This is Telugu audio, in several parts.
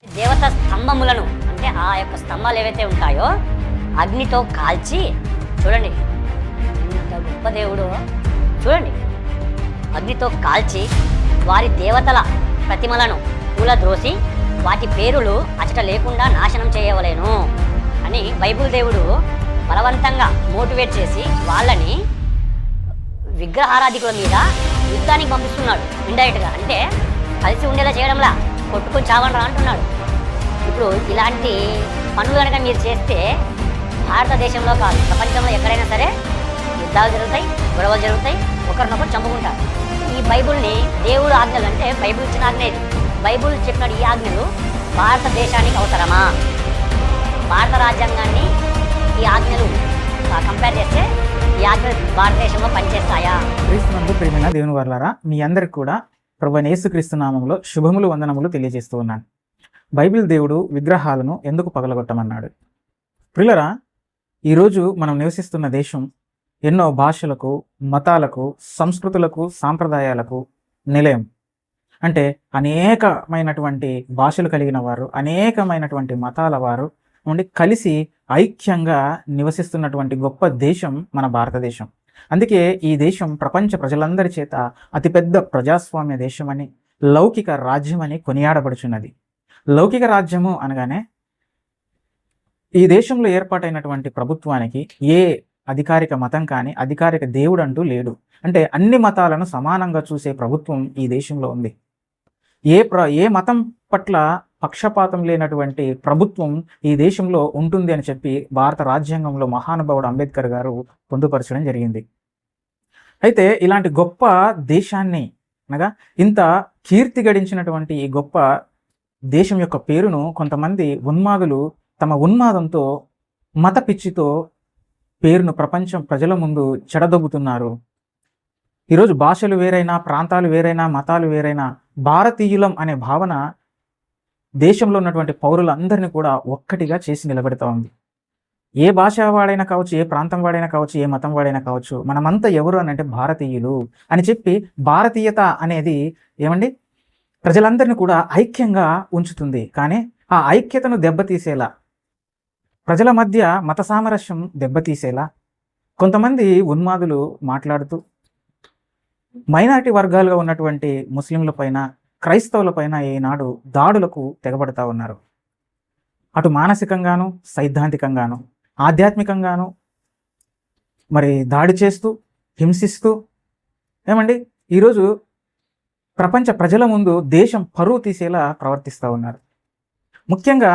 దేవత స్తంభములను అంటే ఆ యొక్క స్తంభాలు ఏవైతే ఉంటాయో అగ్నితో కాల్చి, చూడండి ఇంత గొప్ప దేవుడు, చూడండి అగ్నితో కాల్చి వారి దేవతల ప్రతిమలను కూలద్రోసి వాటి పేరులు అచట లేకుండా నాశనం చేయవలేను అని బైబిల్ దేవుడు బలవంతంగా మోటివేట్ చేసి వాళ్ళని విగ్రహారాధికుల మీద యుద్ధానికి పంపిస్తున్నాడు ఇండైరెక్ట్గా. అంటే కలిసి ఉండేలా చేయడంలా కొట్టుకొని చావండ్రా అంటున్నాడు. ఇప్పుడు ఇలాంటి పనులు కనుక మీరు చేస్తే భారతదేశంలో కాదు ప్రపంచంలో ఎక్కడైనా సరే యుద్ధాలు జరుగుతాయి, గొడవలు జరుగుతాయి, ఒకరినొకరు చంపుకుంటారు. ఈ బైబుల్ని దేవుడు ఆజ్ఞలు అంటే బైబుల్ ఇచ్చిన ఆజ్ఞ ఇది. బైబుల్ చెప్పిన ఈ ఆజ్ఞలు భారతదేశానికి అవసరమా? భారత రాజ్యాంగాన్ని ఈ ఆజ్ఞలు కంపేర్ చేస్తే ఈ ఆజ్ఞలు భారతదేశంలో పనిచేస్తాయా? క్రీస్తునందు ప్రియమైన దేవుని వర్లారా, మీ అందరికి కూడా ప్రభువైన యేసుక్రీస్తు నామములో శుభములు వందనములు తెలియజేస్తూ ఉన్నాను. బైబిల్ దేవుడు విగ్రహాలను ఎందుకు పగలగొట్టమన్నాడు? ప్రియులరా, ఈరోజు మనం నివసిస్తున్న దేశం ఎన్నో భాషలకు, మతాలకు, సంస్కృతులకు, సాంప్రదాయాలకు నిలయం. అంటే అనేకమైనటువంటి భాషలు కలిగిన వారు, అనేకమైనటువంటి మతాల వారు నుండి కలిసి ఐక్యంగా నివసిస్తున్నటువంటి గొప్ప దేశం మన భారతదేశం. అందుకే ఈ దేశం ప్రపంచ ప్రజలందరి చేత అతిపెద్ద ప్రజాస్వామ్య దేశమని, లౌకిక రాజ్యమని కొనియాడబడుచున్నది. లౌకిక రాజ్యము అనగానే ఈ దేశంలో ఏర్పాటైనటువంటి ప్రభుత్వానికి ఏ అధికారిక మతం కానీ అధికారిక దేవుడు అంటూ లేడు. అంటే అన్ని మతాలను సమానంగా చూసే ప్రభుత్వం ఈ దేశంలో ఉంది. ఏ మతం పట్ల పక్షపాతం లేనటువంటి ప్రభుత్వం ఈ దేశంలో ఉంటుంది అని చెప్పి భారత రాజ్యాంగంలో మహానుభావుడు అంబేద్కర్ గారు పొందుపరచడం జరిగింది. అయితే ఇలాంటి గొప్ప దేశాన్ని అనగా ఇంత కీర్తి గడించినటువంటి ఈ గొప్ప దేశం యొక్క పేరును కొంతమంది ఉన్మాదులు తమ ఉన్మాదంతో, మత పిచ్చితో పేరును ప్రపంచం ప్రజల ముందు చెడదొబ్బుతున్నారు. ఈరోజు భాషలు వేరైనా, ప్రాంతాలు వేరైనా, మతాలు వేరైనా, భారతీయులం అనే భావన దేశంలో ఉన్నటువంటి పౌరులందరినీ కూడా ఒక్కటిగా చేసి నిలబెడతా ఉంది. ఏ భాష వాడైనా కావచ్చు, ఏ ప్రాంతం వాడైనా కావచ్చు, ఏ మతం వాడైనా కావచ్చు, మనమంతా ఎవరు అని అంటే భారతీయులు అని చెప్పి భారతీయత అనేది ఏమండి ప్రజలందరినీ కూడా ఐక్యంగా ఉంచుతుంది. కానీ ఆ ఐక్యతను దెబ్బతీసేలా, ప్రజల మధ్య మత సామరస్యం దెబ్బతీసేలా కొంతమంది ఉన్మాదులు మాట్లాడుతూ మైనారిటీ వర్గాలుగా ఉన్నటువంటి ముస్లింల పైన, క్రైస్తవుల పైన ఈనాడు దాడులకు తెగబడతా ఉన్నారు. అటు మానసికంగాను, సైద్ధాంతికంగాను, ఆధ్యాత్మికంగాను మరి దాడి చేస్తూ, హింసిస్తూ ఏమండి ఈరోజు ప్రపంచ ప్రజల ముందు దేశం పరువు తీసేలా ప్రవర్తిస్తూ ఉన్నారు. ముఖ్యంగా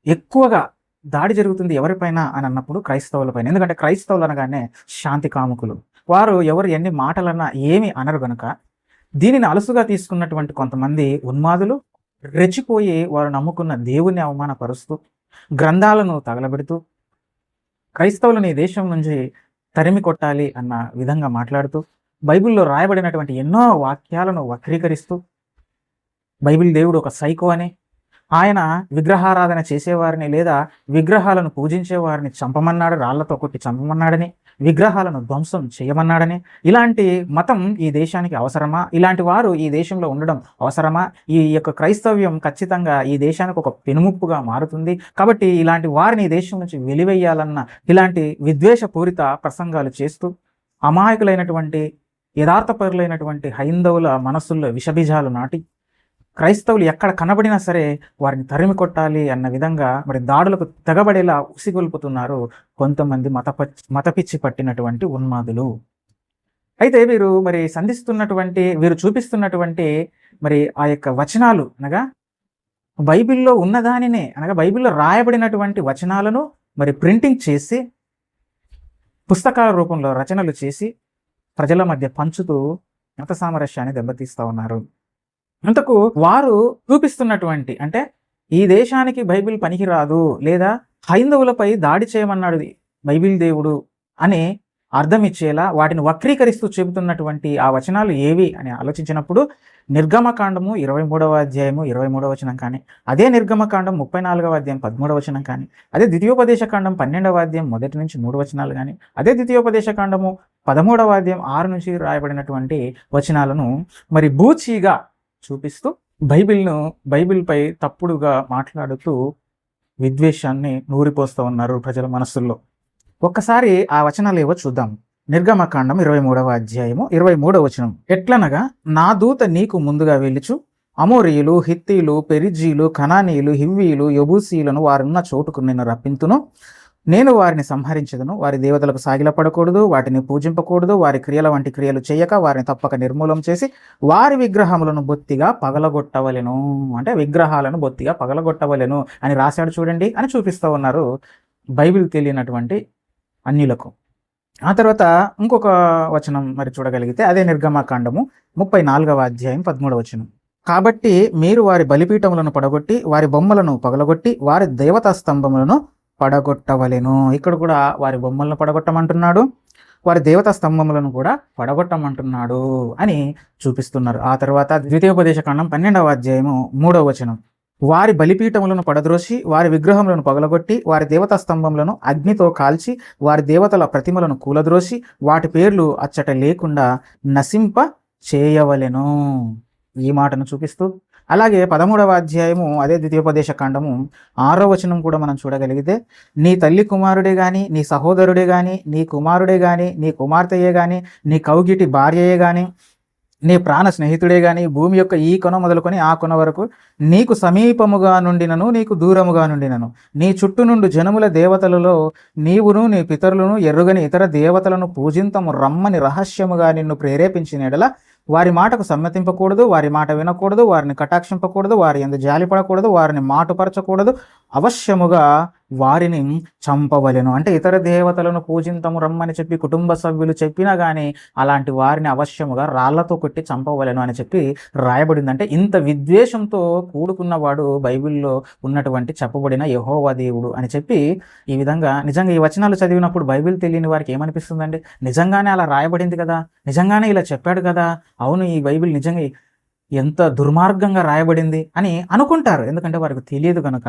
ఎక్కువగా దాడి జరుగుతుంది ఎవరిపైన అని అన్నప్పుడు క్రైస్తవులపైన. ఎందుకంటే క్రైస్తవులు అనగానే శాంతి కాముకులు, వారు ఎవరు ఎన్ని మాటలన్నా ఏమి అనరు గనుక దీనిని అలసుగా తీసుకున్నటువంటి కొంతమంది ఉన్మాదులు రెచ్చిపోయి వారు నమ్ముకున్న దేవుణ్ణి అవమానపరుస్తూ, గ్రంథాలను తగలబెడుతూ, క్రైస్తవులను ఈ దేశం నుంచి తరిమి కొట్టాలి అన్న విధంగా మాట్లాడుతూ, బైబిల్లో రాయబడినటువంటి ఎన్నో వాక్యాలను వక్రీకరిస్తూ, బైబిల్ దేవుడు ఒక సైకో అని, ఆయన విగ్రహారాధన చేసేవారిని లేదా విగ్రహాలను పూజించేవారిని చంపమన్నాడు, రాళ్లతో కొట్టి చంపమన్నాడని, విగ్రహాలను ధ్వంసం చేయమన్నాడని, ఇలాంటి మతం ఈ దేశానికి అవసరమా? ఇలాంటి వారు ఈ దేశంలో ఉండడం అవసరమా? ఈ యొక్క క్రైస్తవ్యం ఖచ్చితంగా ఈ దేశానికి ఒక పెనుముప్పుగా మారుతుంది. కాబట్టి ఇలాంటి వారిని ఈ దేశం నుంచి వెలివేయాలన్న ఇలాంటి విద్వేషపూరిత ప్రసంగాలు చేస్తూ అమాయకులైనటువంటి, యథార్థపరులైనటువంటి హైందవుల మనస్సుల్లో విషబీజాలు నాటి క్రైస్తవులు ఎక్కడ కనబడినా సరే వారిని తరిమి కొట్టాలి అన్న విధంగా మరి దాడులకు తెగబడేలా ఉసిగొల్పుతున్నారు కొంతమంది మతపిచ్చి పట్టినటువంటి ఉన్మాదులు. అయితే వీరు చూపిస్తున్నటువంటి మరి ఆ యొక్క వచనాలు అనగా బైబిల్లో ఉన్నదానినే అనగా బైబిల్లో రాయబడినటువంటి వచనాలను మరి ప్రింటింగ్ చేసి పుస్తకాల రూపంలో రచనలు చేసి ప్రజల మధ్య పంచుతూ మత సామరస్యాన్ని దెబ్బతీస్తూ ఉన్నారు. అంతకు వారు చూపిస్తున్నటువంటి అంటే ఈ దేశానికి బైబిల్ పనికిరాదు లేదా హైందవులపై దాడి చేయమన్నాడు బైబిల్ దేవుడు అని అర్థం ఇచ్చేలా వాటిని వక్రీకరిస్తూ చెబుతున్నటువంటి ఆ వచనాలు ఏవి అని ఆలోచించినప్పుడు నిర్గమకాండము 23వ అధ్యాయము 23వ వచనం కానీ, అదే నిర్గమకాండం 34వ అధ్యాయం 13వ వచనం కానీ, అదే ద్వితీయోపదేశకాండం 12వ అధ్యాయం 1 నుంచి 3 వచనాలు కానీ, అదే ద్వితీయోపదేశకాండము 13వ అధ్యాయం 6 నుంచి రాయబడినటువంటి వచనాలను మరి బూచీగా చూపిస్తూ బైబిల్పై తప్పుడుగా మాట్లాడుతూ విద్వేషాన్ని నూరిపోస్తూ ఉన్నారు ప్రజల మనస్సుల్లో. ఒక్కసారి ఆ వచనాలు ఏవో చూద్దాం. నిర్గమకాండం 23వ అధ్యాయము 23వ వచనం. ఎట్లనగా నా దూత నీకు ముందుగా వెళ్ళుచు అమోరీయులు, హిత్తీలు, పెరిజీలు, కనానీయులు, హివ్వీలు, యబూసీలను వారున్న చోటుకు నిన్ను రప్పింతును. నేను వారిని సంహరించదును. వారి దేవతలకు సాగిలపడకూడదు, వాటిని పూజింపకూడదు, వారి క్రియల వంటి క్రియలు చేయక వారిని తప్పక నిర్మూలం చేసి వారి విగ్రహములను బొత్తిగా పగలగొట్టవలెను. అంటే విగ్రహాలను బొత్తిగా పగలగొట్టవలెను అని రాశాడు చూడండి అని చూపిస్తూ ఉన్నారు బైబిల్ తెలియనటువంటి అన్యులకు. ఆ తర్వాత ఇంకొక వచనం మరి చూడగలిగితే అదే నిర్గమకాండము 34వ అధ్యాయం 13వ వచనం. కాబట్టి మీరు వారి బలిపీఠములను పడగొట్టి వారి బొమ్మలను పగలగొట్టి వారి దేవతా స్తంభములను పడగొట్టవలెను. ఇక్కడ కూడా వారి బొమ్మలను పడగొట్టమంటున్నాడు, వారి దేవతా స్తంభములను కూడా పడగొట్టమంటున్నాడు అని చూపిస్తున్నారు. ఆ తర్వాత ద్వితీయోపదేశకాండం 12వ అధ్యాయము 3వ వచనం. వారి బలిపీఠములను పడద్రోసి వారి విగ్రహములను పగలగొట్టి వారి దేవతా స్తంభములను అగ్నితో కాల్చి వారి దేవతల ప్రతిమలను కూలద్రోసి వాటి పేర్లు అచ్చట లేకుండా నశింప చేయవలెను. ఈ మాటను చూపిస్తూ అలాగే 13వ అధ్యాయము అదే ద్వితీయోపదేశకాండము 6వ వచనం కూడా మనం చూడగలిగితే నీ తల్లి కుమారుడే గాని, నీ సహోదరుడే గాని, నీ కుమారుడే గాని, నీ కుమార్తెయే గాని, నీ కౌగిటి భార్యయే గాని, నీ ప్రాణ స్నేహితుడే గాని, భూమి యొక్క ఈ కొన మొదలుకొని ఆ కొన వరకు నీకు సమీపముగా నుండినను నీకు దూరముగా నుండినను నీ చుట్టూ నుండి జనముల దేవతలలో నీవును నీ పితరులను ఎరుగని ఇతర దేవతలను పూజింతము రమ్మని రహస్యముగా నిన్ను ప్రేరేపించిన ఎడల వారి మాటకు సమ్మతింపకూడదు, వారి మాట వినకూడదు, వారిని కటాక్షింపకూడదు, వారి యందు జాలిపడకూడదు, వారిని మాటుపరచకూడదు, అవశ్యముగా వారిని చంపవలెను. అంటే ఇతర దేవతలను పూజింతము రమ్మని చెప్పి కుటుంబ సభ్యులు చెప్పినా కానీ అలాంటి వారిని అవశ్యముగా రాళ్లతో కొట్టి చంపవలెను అని చెప్పి రాయబడింది. అంటే ఇంత విద్వేషంతో కూడుకున్నవాడు బైబిల్లో ఉన్నటువంటి చెప్పబడిన యెహోవా దేవుడు అని చెప్పి ఈ విధంగా నిజంగా ఈ వచనాలు చదివినప్పుడు బైబిల్ తెలియని వారికి ఏమనిపిస్తుందండి? నిజంగానే అలా రాయబడింది కదా, నిజంగానే ఇలా చెప్పాడు కదా, అవును ఈ బైబిల్ నిజంగా ఎంత దుర్మార్గంగా రాయబడింది అని అనుకుంటారు, ఎందుకంటే వారికి తెలియదు కనుక.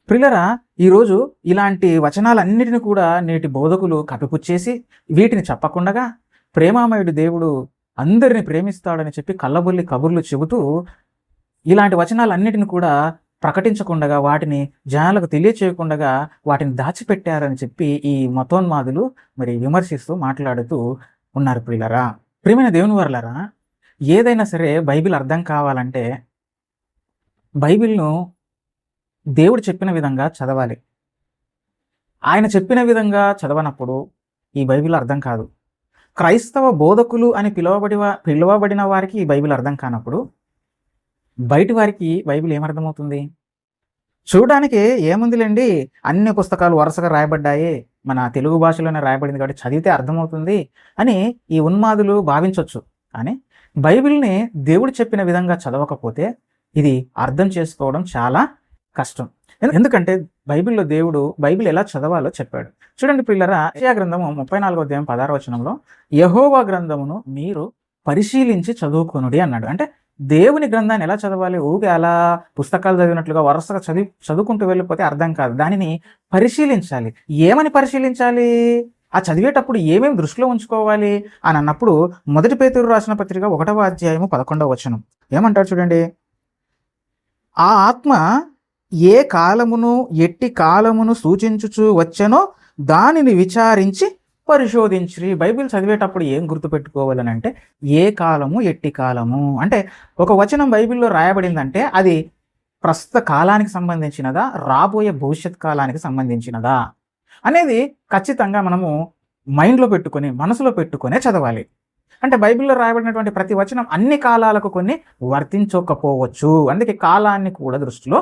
ప్రియులరా, ఈరోజు ఇలాంటి వచనాలన్నిటిని కూడా నేటి బోధకులు కప్పిపుచ్చేసి వీటిని చెప్పకుండగా ప్రేమామయుడు దేవుడు అందరిని ప్రేమిస్తాడని చెప్పి కళ్ళబొల్లి కబుర్లు చెబుతూ ఇలాంటి వచనాలన్నిటిని కూడా ప్రకటించకుండగా వాటిని జనాలకు తెలియచేయకుండగా వాటిని దాచిపెట్టారని చెప్పి ఈ మతోన్మాదులు మరి విమర్శిస్తూ మాట్లాడుతూ ఉన్నారు. ప్రియులరా, ప్రియమైన దేవుని వర్లారా, ఏదైనా సరే బైబిల్ అర్థం కావాలంటే బైబిల్ను దేవుడు చెప్పిన విధంగా చదవాలి. ఆయన చెప్పిన విధంగా చదవనప్పుడు ఈ బైబిల్ అర్థం కాదు. క్రైస్తవ బోధకులు అని పిలువబడిన వారికి ఈ బైబిల్ అర్థం కానప్పుడు బయటి వారికి బైబిల్ ఏమర్థమవుతుంది? చూడడానికి ఏముందిలేండి, అన్ని పుస్తకాలు వరుసగా రాయబడ్డాయి, మన తెలుగు భాషలోనే రాయబడింది కాబట్టి చదివితే అర్థమవుతుంది అని ఈ ఉన్మాదులు భావించవచ్చు. కానీ బైబిల్ని దేవుడు చెప్పిన విధంగా చదవకపోతే ఇది అర్థం చేసుకోవడం చాలా కష్టం. ఎందుకంటే బైబిల్లో దేవుడు బైబిల్ ఎలా చదవాలో చెప్పాడు. చూడండి పిల్లరా, యెషయా గ్రంథము 34వ అధ్యాయం 16వ వచనంలో యెహోవా గ్రంథమును మీరు పరిశీలించి చదువుకొనుడి అన్నాడు. అంటే దేవుని గ్రంథాన్ని ఎలా చదవాలి? ఊరికే అలా పుస్తకాలు చదివినట్లుగా వరుసగా చదువుకుంటూ వెళ్ళిపోతే అర్థం కాదు. దానిని పరిశీలించాలి. ఏమని పరిశీలించాలి? ఆ చదివేటప్పుడు ఏమేమి దృష్టిలో ఉంచుకోవాలి అని అన్నప్పుడు 1 పేతురు రాసిన పత్రిక 1వ అధ్యాయము 11వ వచనం ఏమంటారు చూడండి. ఆ ఆత్మ ఏ కాలమును ఎట్టి కాలమును సూచించుచు వచ్చనో దానిని విచారించి పరిశోధించి. బైబిల్ చదివేటప్పుడు ఏం గుర్తుపెట్టుకోవాలని అంటే ఏ కాలము ఎట్టి కాలము అంటే ఒక వచనం బైబిల్లో రాయబడిందంటే అది ప్రస్తుత కాలానికి సంబంధించినదా, రాబోయే భవిష్యత్ కాలానికి సంబంధించినదా అనేది ఖచ్చితంగా మనము మైండ్లో పెట్టుకొని మనసులో పెట్టుకునే చదవాలి. అంటే బైబిల్లో రాయబడినటువంటి ప్రతి వచనం అన్ని కాలాలకు కొన్ని వర్తించకపోవచ్చు. అందుకే కాలాన్ని కూడా దృష్టిలో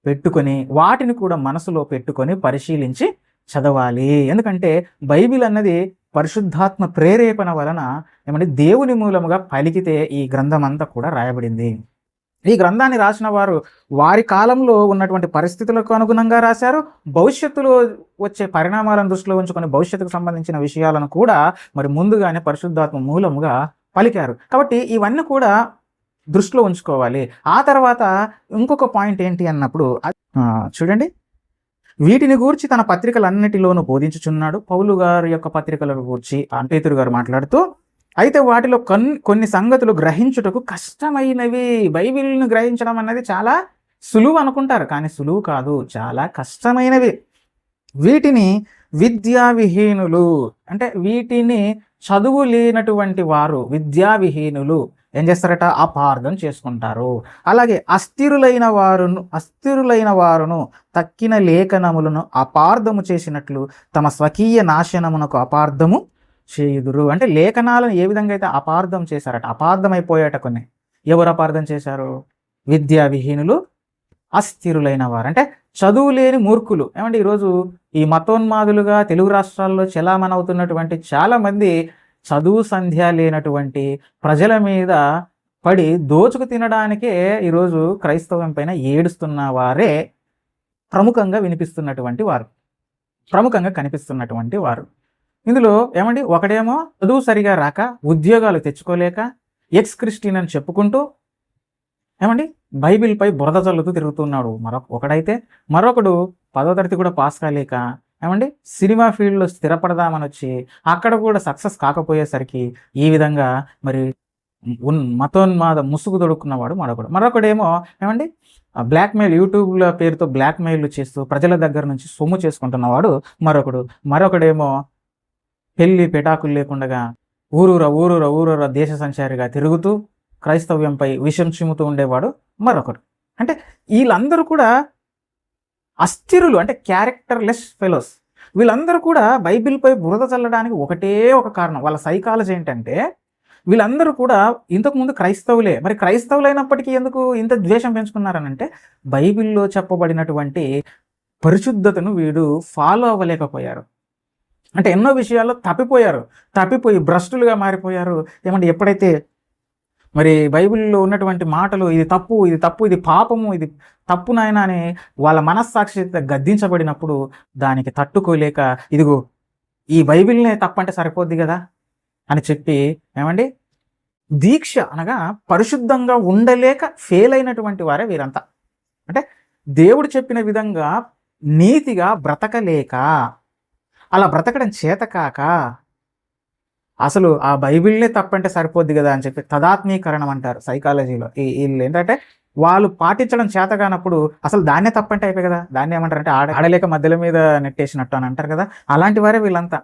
పెట్టుకొని వాటిని కూడా మనసులో పెట్టుకొని పరిశీలించి చదవాలి. ఎందుకంటే బైబిల్ అన్నది పరిశుద్ధాత్మ ప్రేరేపణ వలన ఏమంటే దేవుని మూలముగా పలికితే ఈ గ్రంథం అంతా కూడా రాయబడింది. ఈ గ్రంథాన్ని రాసిన వారు వారి కాలంలో ఉన్నటువంటి పరిస్థితులకు అనుగుణంగా రాశారు. భవిష్యత్తులో వచ్చే పరిణామాలను దృష్టిలో ఉంచుకొని భవిష్యత్తుకు సంబంధించిన విషయాలను కూడా మరి ముందుగానే పరిశుద్ధాత్మ మూలముగా పలికారు. కాబట్టి ఇవన్నీ కూడా దృష్టిలో ఉంచుకోవాలి. ఆ తర్వాత ఇంకొక పాయింట్ ఏంటి అన్నప్పుడు చూడండి, వీటిని గూర్చి తన పత్రికలన్నిటిలోనూ బోధించుచున్నాడు. పౌలు గారి యొక్క పత్రికల గూర్చి పేతురు గారు మాట్లాడుతూ అయితే వాటిలో కొన్ని సంగతులు గ్రహించుటకు కష్టమైనవి. బైబిల్ను గ్రహించడం అన్నది చాలా సులువు అనుకుంటారు, కానీ సులువు కాదు, చాలా కష్టమైనవి. వీటిని విద్యావిహీనులు, అంటే వీటిని చదువు లేనటువంటి వారు, విద్యావిహీనులు ఏం చేస్తారట? అపార్థం చేసుకుంటారు. అలాగే అస్థిరులైన వారును తక్కిన లేఖనములను అపార్థము చేసినట్లు తమ స్వకీయ నాశనమునకు అపార్థము చేయుదురు. అంటే లేఖనాలను ఏ విధంగా అయితే అపార్థం చేశారట, అపార్థమైపోయాట కొన్ని. ఎవరు అపార్థం చేశారు? విద్యావిహీనులు, అస్థిరులైన వారు, అంటే చదువు లేని మూర్ఖులు. ఏమంటే ఈరోజు ఈ మతోన్మాదులుగా తెలుగు రాష్ట్రాల్లో చెలామణవుతున్నటువంటి చాలామంది చదువు సంధ్య లేనటువంటి ప్రజల మీద పడి దోచుకు తినడానికే ఈరోజు క్రైస్తవం పైన ఏడుస్తున్న వారే ప్రముఖంగా కనిపిస్తున్నటువంటి వారు. ఇందులో ఏమండి, ఒకడేమో చదువు సరిగా రాక ఉద్యోగాలు తెచ్చుకోలేక ఎక్స్ క్రిస్టియన్ అని చెప్పుకుంటూ ఏమండి బైబిల్పై బురద చల్లుతూ తిరుగుతున్నాడు. మరొకడు 10వ తరగతి కూడా పాస్ కాలేక ఏమండి సినిమా ఫీల్డ్లో స్థిరపడదామని వచ్చి అక్కడ కూడా సక్సెస్ కాకపోయేసరికి ఈ విధంగా మరి మతోన్మాద ముసుగు తొడుక్కున్నవాడు మరొకడేమో ఏమండి బ్లాక్మెయిల్, యూట్యూబ్ల పేరుతో బ్లాక్మెయిల్ చేస్తూ ప్రజల దగ్గర నుంచి సొమ్ము చేసుకుంటున్నవాడు మరొకడేమో పెళ్లి పెటాకులు లేకుండా ఊరూర దేశ సంచారిగా తిరుగుతూ క్రైస్తవ్యంపై విషం చిమ్ముతూ ఉండేవాడు మరొకడు. అంటే వీళ్ళందరూ కూడా అస్థిరులు, అంటే క్యారెక్టర్లెస్ ఫెలోస్. వీళ్ళందరూ కూడా బైబిల్పై బురద చల్లడానికి ఒకటే ఒక కారణం. వాళ్ళ సైకాలజీ ఏంటంటే వీళ్ళందరూ కూడా ఇంతకుముందు క్రైస్తవులే. మరి క్రైస్తవులైనప్పటికీ ఎందుకు ఇంత ద్వేషం పెంచుకున్నారనంటే బైబిల్లో చెప్పబడినటువంటి పరిశుద్ధతను వీడు ఫాలో అవ్వలేకపోయారు. అంటే ఎన్నో విషయాల్లో తప్పిపోయి భ్రష్టులుగా మారిపోయారు. ఏమంటే ఎప్పుడైతే మరి బైబిల్లో ఉన్నటువంటి మాటలు ఇది తప్పు, ఇది పాపము, ఇది తప్పు నాయన అని వాళ్ళ మనస్సాక్షి గద్దించబడినప్పుడు దానికి తట్టుకోలేక ఇదిగో ఈ బైబిల్నే తప్పంటే సరిపోద్ది కదా అని చెప్పి ఏమండి దీక్ష అనగా పరిశుద్ధంగా ఉండలేక ఫెయిల్ అయినటువంటి వారే వీరంతా. అంటే దేవుడు చెప్పిన విధంగా నీతిగా బ్రతకలేక, అలా బ్రతకడం చేతకాక అసలు ఆ బైబిల్నే తప్పంటే సరిపోద్ది కదా అని చెప్పి తదాత్మీకరణం అంటారు సైకాలజీలో. వీళ్ళు ఏంటంటే వాళ్ళు పాటించడం చేతగానప్పుడు అసలు దాన్నే తప్పంటే అయిపోయి కదా, దాన్ని ఏమంటారంటే ఆడలేక మధ్యలో మీద నెట్టేసినట్టు అని అంటారు కదా. అలాంటి వారే వీళ్ళంతా.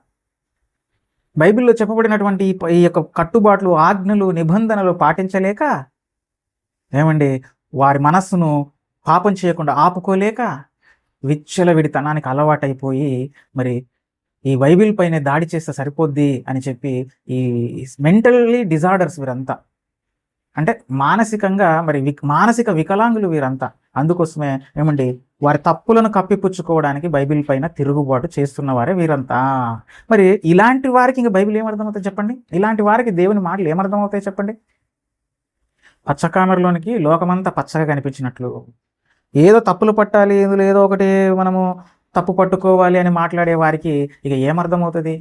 బైబిల్లో చెప్పబడినటువంటి ఈ యొక్క కట్టుబాట్లు, ఆజ్ఞలు, నిబంధనలు పాటించలేక ఏమండి వారి మనస్సును పాపం చేయకుండా ఆపుకోలేక విచ్చలవిడితనానికి అలవాటైపోయి మరి ఈ బైబిల్ పైన దాడి చేస్తే సరిపోద్ది అని చెప్పి ఈ మెంటల్లీ డిజార్డర్స్ వీరంతా. అంటే మానసికంగా మరి మానసిక వికలాంగులు వీరంతా. అందుకోసమే ఏమండి వారి తప్పులను కప్పిపుచ్చుకోవడానికి బైబిల్ పైన తిరుగుబాటు చేస్తున్న వారే వీరంతా. మరి ఇలాంటి వారికి ఇంకా బైబిల్ ఏమర్థమవుతాయి చెప్పండి? ఇలాంటి వారికి దేవుని మాటలు ఏమర్థమవుతాయి చెప్పండి? పచ్చకామెరలోనికి లోకమంతా పచ్చగా కనిపించినట్లు, ఏదో తప్పులు పట్టాలి, ఏదో ఒకటి మనము తప్పు పట్టుకోవాలి అని మాట్లాడే వారికి ఇక ఏమర్థమవుతుంది?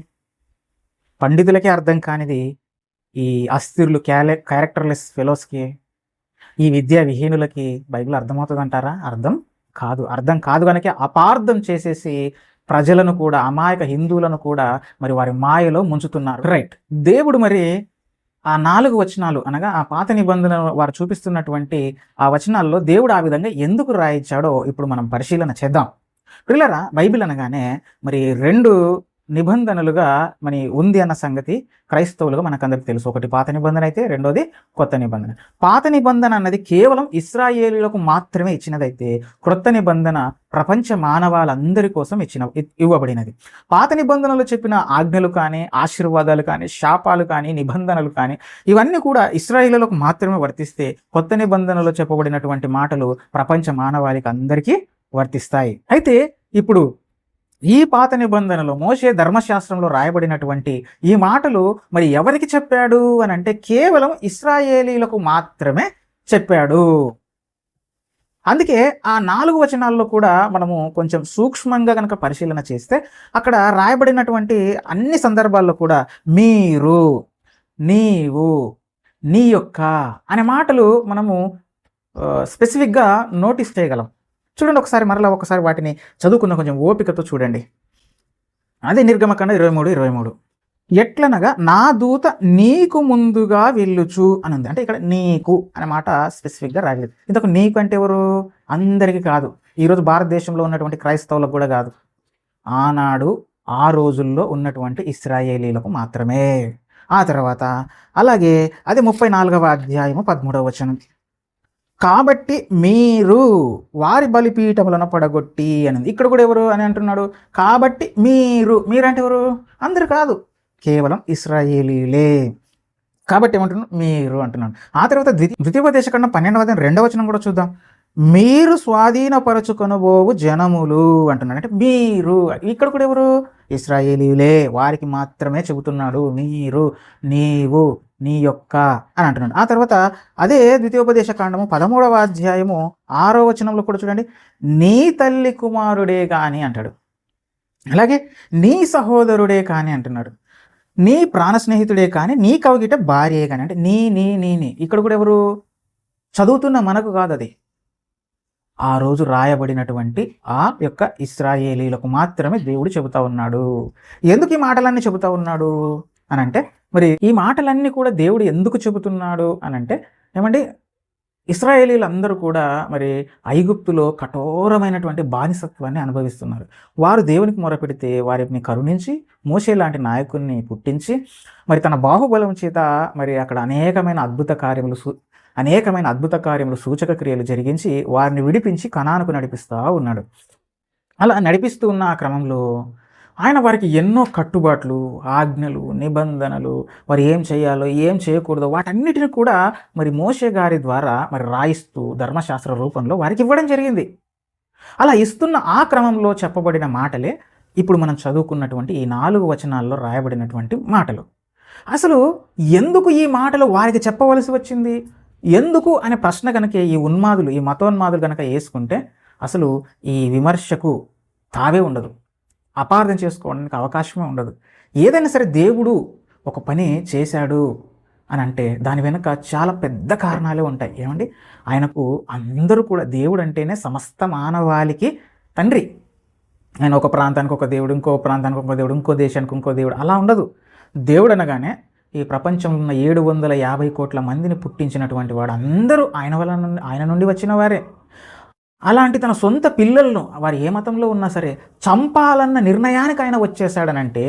పండితులకే అర్థం కానిది ఈ అస్థిరులు, క్యారెక్టర్లెస్ ఫెలోస్కి, ఈ విద్యా విహీనులకి బైబిల్ అర్థమవుతుంది అంటారా? అర్థం కాదు కనుక అపార్థం చేసేసి ప్రజలను కూడా, అమాయక హిందువులను కూడా మరి వారి మాయలో ముంచుతున్నారు. రైట్. దేవుడు మరి ఆ 4 వచనాలు అనగా ఆ పాత నిబంధన వారు చూపిస్తున్నటువంటి ఆ వచనాల్లో దేవుడు ఆ విధంగా ఎందుకు రాయించాడో ఇప్పుడు మనం పరిశీలన చేద్దాం. ప్రియులారా, బైబిల్ అనగానే మరి 2 నిబంధనలుగా మరి ఉంది అన్న సంగతి క్రైస్తవులుగా మనకందరికి తెలుసు. ఒకటి పాత నిబంధన అయితే రెండోది కొత్త నిబంధన. పాత నిబంధన అన్నది కేవలం ఇశ్రాయేలీయులకు మాత్రమే ఇచ్చినదైతే క్రొత్త నిబంధన ప్రపంచ మానవాళందరి కోసం ఇవ్వబడినది. పాత నిబంధనలో చెప్పిన ఆజ్ఞలు కానీ, ఆశీర్వాదాలు కానీ, శాపాలు కానీ, నిబంధనలు కానీ ఇవన్నీ కూడా ఇశ్రాయేలీయులకు మాత్రమే వర్తిస్తే కొత్త నిబంధనలో చెప్పబడినటువంటి మాటలు ప్రపంచ మానవాళికి అందరికీ వర్తిస్తాయి. అయితే ఇప్పుడు ఈ పాత నిబంధనలో మోషే ధర్మశాస్త్రంలో రాయబడినటువంటి ఈ మాటలు మరి ఎవరికి చెప్పాడు అని అంటే కేవలం ఇశ్రాయేలీలకు మాత్రమే చెప్పాడు. అందుకే ఆ 4 వచనాల్లో కూడా మనము కొంచెం సూక్ష్మంగా కనుక పరిశీలన చేస్తే అక్కడ రాయబడినటువంటి అన్ని సందర్భాల్లో కూడా మీరు, నీవు, నీ యొక్క అనే మాటలు మనము స్పెసిఫిక్గా నోటీస్ చేయగలం. చూడండి ఒకసారి వాటిని చదువుకుందాం, కొంచెం ఓపికతో చూడండి. అదే నిర్గమకాండం 23:23. ఎట్లనగా నా దూత నీకు ముందుగా వెళ్ళుచు అని ఉంది. అంటే ఇక్కడ నీకు అనే మాట స్పెసిఫిక్గా రాయలేదు. ఇంతకు నీకు అంటే ఎవరు? అందరికీ కాదు, ఈరోజు భారతదేశంలో ఉన్నటువంటి క్రైస్తవులకు కూడా కాదు, ఆనాడు ఆ రోజుల్లో ఉన్నటువంటి ఇశ్రాయేలీలకు మాత్రమే. ఆ తర్వాత అలాగే అది 34వ అధ్యాయము 13వ వచనం, కాబట్టి మీరు వారి బలిపీఠములను పడగొట్టి అని. ఇక్కడ కూడా ఎవరు అని అంటున్నాడు? కాబట్టి మీరంటే ఎవరు? అందరు కాదు, కేవలం ఇశ్రాయేలీలే. కాబట్టి ఏమంటున్నాడు? మీరు అంటున్నాడు. ఆ తర్వాత ద్వితీయోపదేశకాండం 12వ అధ్యాయం 2వ వచనం కూడా చూద్దాం. మీరు స్వాధీనపరచుకొనబోవు జనములు అంటున్నాడు. అంటే మీరు, ఇక్కడ కూడా ఎవరు? ఇశ్రాయేలీలే, వారికి మాత్రమే చెబుతున్నాడు. మీరు, నీవు, నీ యొక్క అని అంటున్నాడు. ఆ తర్వాత అదే ద్వితీయోపదేశకాండము 13వ అధ్యాయము 6వ వచనంలో కూడా చూడండి, నీ తల్లి కుమారుడే కాని అంటాడు. అలాగే నీ సహోదరుడే కాని అంటున్నాడు. నీ ప్రాణ స్నేహితుడే కానీ, నీ కవిగిట భార్యే కానీ. అంటే నీ ఇక్కడ కూడా ఎవరు? చదువుతున్న మనకు కాదు, అది ఆ రోజు రాయబడినటువంటి ఆ యొక్క ఇశ్రాయేలీలకు మాత్రమే దేవుడు చెబుతా ఉన్నాడు. ఎందుకు ఈ మాటలన్నీ చెబుతా ఉన్నాడు అని అంటే, మరి ఈ మాటలన్నీ కూడా దేవుడు ఎందుకు చెబుతున్నాడు అని అంటే, ఏమండి, ఇశ్రాయేలీలందరూ కూడా మరి ఐగుప్తులో కఠోరమైనటువంటి బానిసత్వాన్ని అనుభవిస్తున్నారు. వారు దేవునికి మొరపెడితే వారిని కరుణించి మోషే లాంటి నాయకుడిని పుట్టించి మరి తన బాహుబలం చేత మరి అక్కడ అనేకమైన అద్భుత కార్యములు సూచక క్రియలు జరిగించి వారిని విడిపించి కనానుకు నడిపిస్తూ ఉన్నాడు. అలా నడిపిస్తూ ఉన్న ఆ క్రమంలో ఆయన వారికి ఎన్నో కట్టుబాట్లు, ఆజ్ఞలు, నిబంధనలు, వారు ఏం చేయాలో ఏం చేయకూడదో వాటన్నిటిని కూడా మరి మోషే గారి ద్వారా మరి రాయిస్తూ ధర్మశాస్త్ర రూపంలో వారికి ఇవ్వడం జరిగింది. అలా ఇస్తున్న ఆ క్రమంలో చెప్పబడిన మాటలే ఇప్పుడు మనం చదువుకున్నటువంటి ఈ 4 వచనాల్లో రాయబడినటువంటి మాటలు. అసలు ఎందుకు ఈ మాటలు వారికి చెప్పవలసి వచ్చింది? ఎందుకు అనే ప్రశ్న కనుక ఈ మతోన్మాదులు కనుక వేసుకుంటే అసలు ఈ విమర్శకు తావే ఉండదు, అపార్థం చేసుకోవడానికి అవకాశమే ఉండదు. ఏదైనా సరే దేవుడు ఒక పని చేశాడు అని అంటే దాని వెనుక చాలా పెద్ద కారణాలే ఉంటాయి. ఏమండి, ఆయనకు అందరూ కూడా దేవుడు అంటేనే సమస్త మానవాళికి తండ్రి. ఆయన ఒక ప్రాంతానికి ఒక దేవుడు, ఇంకో ప్రాంతానికి ఒక దేవుడు, ఇంకో దేశానికి ఇంకో దేవుడు, అలా ఉండదు. దేవుడు అనగానే ఈ ప్రపంచంలో ఉన్న 750 కోట్ల మందిని పుట్టించినటువంటి వాడు, అందరూ ఆయన నుండి వచ్చిన వారే. అలాంటి తన సొంత పిల్లలను వారు ఏ మతంలో ఉన్నా సరే చంపాలన్న నిర్ణయానికి ఆయన వచ్చేసాడనంటే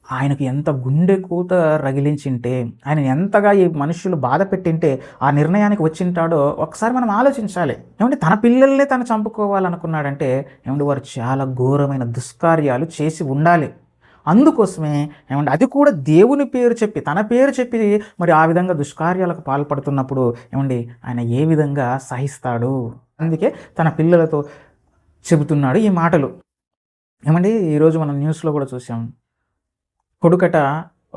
ఆయనకు ఎంత గుండె కూత రగిలించింటే, ఆయన ఎంతగా ఈ మనుషులు బాధ పెట్టింటే ఆ నిర్ణయానికి వచ్చింటాడో ఒకసారి మనం ఆలోచించాలి. ఏమంటే తన పిల్లల్నే తను చంపుకోవాలనుకున్నాడంటే ఏమంటే వారు చాలా ఘోరమైన దుష్కార్యాలు చేసి ఉండాలి. అందుకోసమే ఏమంటే అది కూడా దేవుని పేరు చెప్పి, తన పేరు చెప్పి మరి ఆ విధంగా దుష్కార్యాలకు పాల్పడుతున్నప్పుడు ఏమండి ఆయన ఏ విధంగా సహిస్తాడు? అందుకే తన పిల్లలతో చెబుతున్నాడు ఈ మాటలు. ఏమండి, ఈరోజు మనం న్యూస్లో కూడా చూసాం, కొడుకట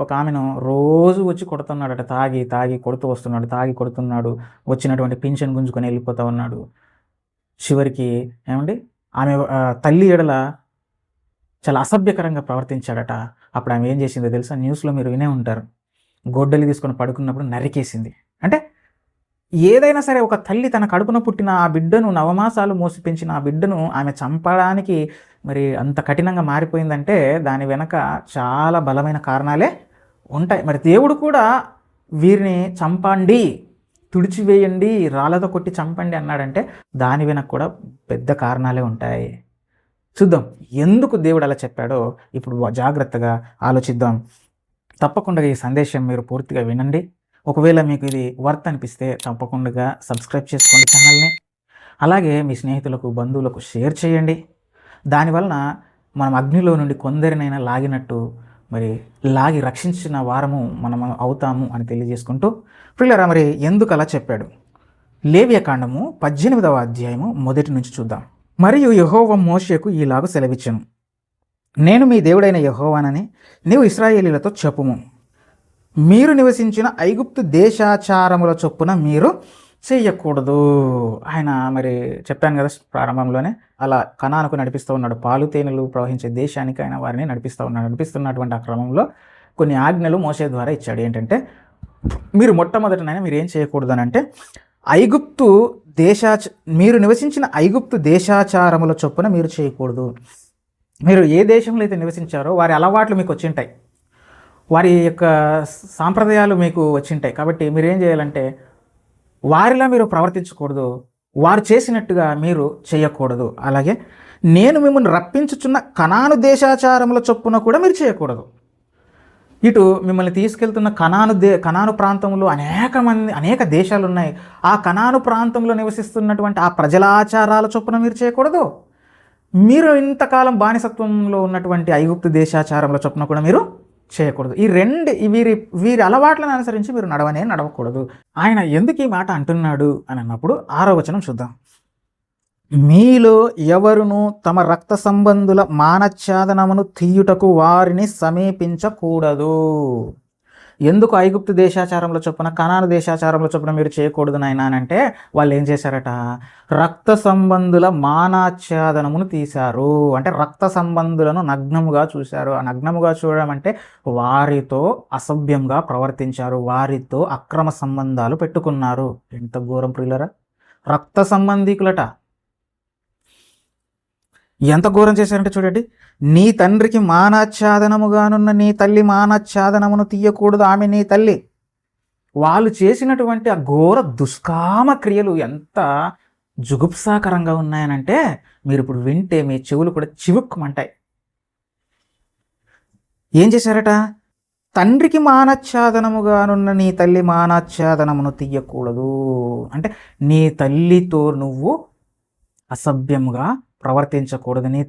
ఒక ఆమెను రోజు వచ్చి కొడుతున్నాడట, తాగి కొడుతున్నాడు, వచ్చినటువంటి పింఛన్ గుంజుకొని వెళ్ళిపోతూ ఉన్నాడు. చివరికి ఏమండి ఆమె తల్లి ఎడల చాలా అసభ్యకరంగా ప్రవర్తించాడట. అప్పుడు ఆమె ఏం చేసిందో తెలుసా? న్యూస్లో మీరు వినే ఉంటారు, గొడ్డలి తీసుకొని పడుకున్నప్పుడు నరికేసింది. అంటే ఏదైనా సరే ఒక తల్లి తన కడుపున పుట్టిన ఆ బిడ్డను, నవమాసాలు మోసి పెంచిన ఆ బిడ్డను ఆమె చంపడానికి మరి అంత కఠినంగా మారిపోయిందంటే దాని వెనక చాలా బలమైన కారణాలే ఉంటాయి. మరి దేవుడు కూడా వీరిని చంపండి, తుడిచివేయండి, రాళ్ళతో కొట్టి చంపండి అన్నాడంటే దాని వెనక కూడా పెద్ద కారణాలే ఉంటాయి. చూద్దాం ఎందుకు దేవుడు అలా చెప్పాడో ఇప్పుడు జాగ్రత్తగా ఆలోచిద్దాం. తప్పకుండా ఈ సందేశం మీరు పూర్తిగా వినండి. ఒకవేళ మీకు ఇది వర్త్ అనిపిస్తే తప్పకుండా సబ్స్క్రైబ్ చేసుకోండి ఛానల్ని. అలాగే మీ స్నేహితులకు, బంధువులకు షేర్ చేయండి. దానివలన మనం అగ్నిలో నుండి కొందరినైనా లాగి రక్షించిన వారము మనం అవుతాము అని తెలియజేసుకుంటూ, ప్రియులారా, మరి ఎందుకు అలా చెప్పాడు? లేవియకాండము 18వ అధ్యాయము 1 నుంచి చూద్దాం. మరియు యెహోవా మోషేకు ఈలాగు సెలవిచ్చెను, నేను మీ దేవుడైన యెహోవానని నీవు ఇశ్రాయేలీలతో చెప్పుము. మీరు నివసించిన ఐగుప్తు దేశాచారముల చొప్పున మీరు చెయ్యకూడదు. ఆయన మరి చెప్పాను కదా ప్రారంభంలోనే, అలా కనానుకు నడిపిస్తూ ఉన్నాడు. పాలు తేనెలు ప్రవహించే దేశానికి ఆయన వారిని నడిపిస్తున్నటువంటి ఆ క్రమంలో కొన్ని ఆజ్ఞలు మోషే ద్వారా ఇచ్చాడు. ఏంటంటే మీరు మొట్టమొదటినైనా మీరు ఏం చేయకూడదు అని అంటే, మీరు నివసించిన ఐగుప్తు దేశాచారముల చొప్పున మీరు చేయకూడదు. మీరు ఏ దేశంలో అయితే నివసించారో వారి అలవాట్లు మీకు వచ్చింటాయి. వారి యొక్క సాంప్రదాయాలు మీకు వచ్చింటాయి. కాబట్టి మీరేం చేయాలంటే వారిలా మీరు ప్రవర్తించకూడదు, వారు చేసినట్టుగా మీరు చేయకూడదు. అలాగే నేను మిమ్మల్ని రప్పించుచున్న కనాను దేశాచారముల చొప్పున కూడా మీరు చేయకూడదు. ఇటు మిమ్మల్ని తీసుకెళ్తున్న కనాను ప్రాంతంలో అనేక దేశాలు ఉన్నాయి. ఆ కనాను ప్రాంతంలో నివసిస్తున్నటువంటి ఆ ప్రజల ఆచారాల చొప్పున మీరు చేయకూడదు. మీరు ఇంతకాలం బానిసత్వంలో ఉన్నటువంటి ఐగుప్తు దేశాచారముల చొప్పున కూడా మీరు చేయకూడదు. వీరి అలవాట్లను అనుసరించి మీరు నడవకూడదు. ఆయన ఎందుకు ఈ మాట అంటున్నాడు అని అన్నప్పుడు 6వ వచనం చూద్దాం. మీలో ఎవరును తమ రక్త సంబంధుల మానఛాదనమును తీయుటకు వారిని సమీపించకూడదు. ఎందుకు ఐగుప్తు దేశాచారంలో చొప్పున కనాను దేశాచారంలో చొప్పున మీరు చేయకూడదు నాయనా అని అంటే వాళ్ళు ఏం చేశారట? రక్త సంబంధుల మానాఛాదనమును తీశారు. అంటే రక్త సంబంధులను నగ్నముగా చూశారు. ఆ నగ్నముగా చూడడం అంటే వారితో అసభ్యంగా ప్రవర్తించారు, వారితో అక్రమ సంబంధాలు పెట్టుకున్నారు. ఎంత ఘోరం ప్రియులరా! రక్త సంబంధీకులట. ఎంత ఘోరం చేశారంటే చూడండి, నీ తండ్రికి మానాఛాదనముగానున్న నీ తల్లి మానాఛాదనమును తీయకూడదు, ఆమె నీ తల్లి. వాళ్ళు చేసినటువంటి ఆ ఘోర దుష్కామ క్రియలు ఎంత జుగుప్సాకరంగా ఉన్నాయనంటే మీరు ఇప్పుడు వింటే మీ చెవులు కూడా చివుక్కుమంటాయి. ఏం చేశారట? తండ్రికి మానాఛాదనముగానున్న నీ తల్లి మానాఛాదనమును తీయకూడదు అంటే నీ తల్లితో నువ్వు అసభ్యంగా ప్రవర్తించకూడదు. నీ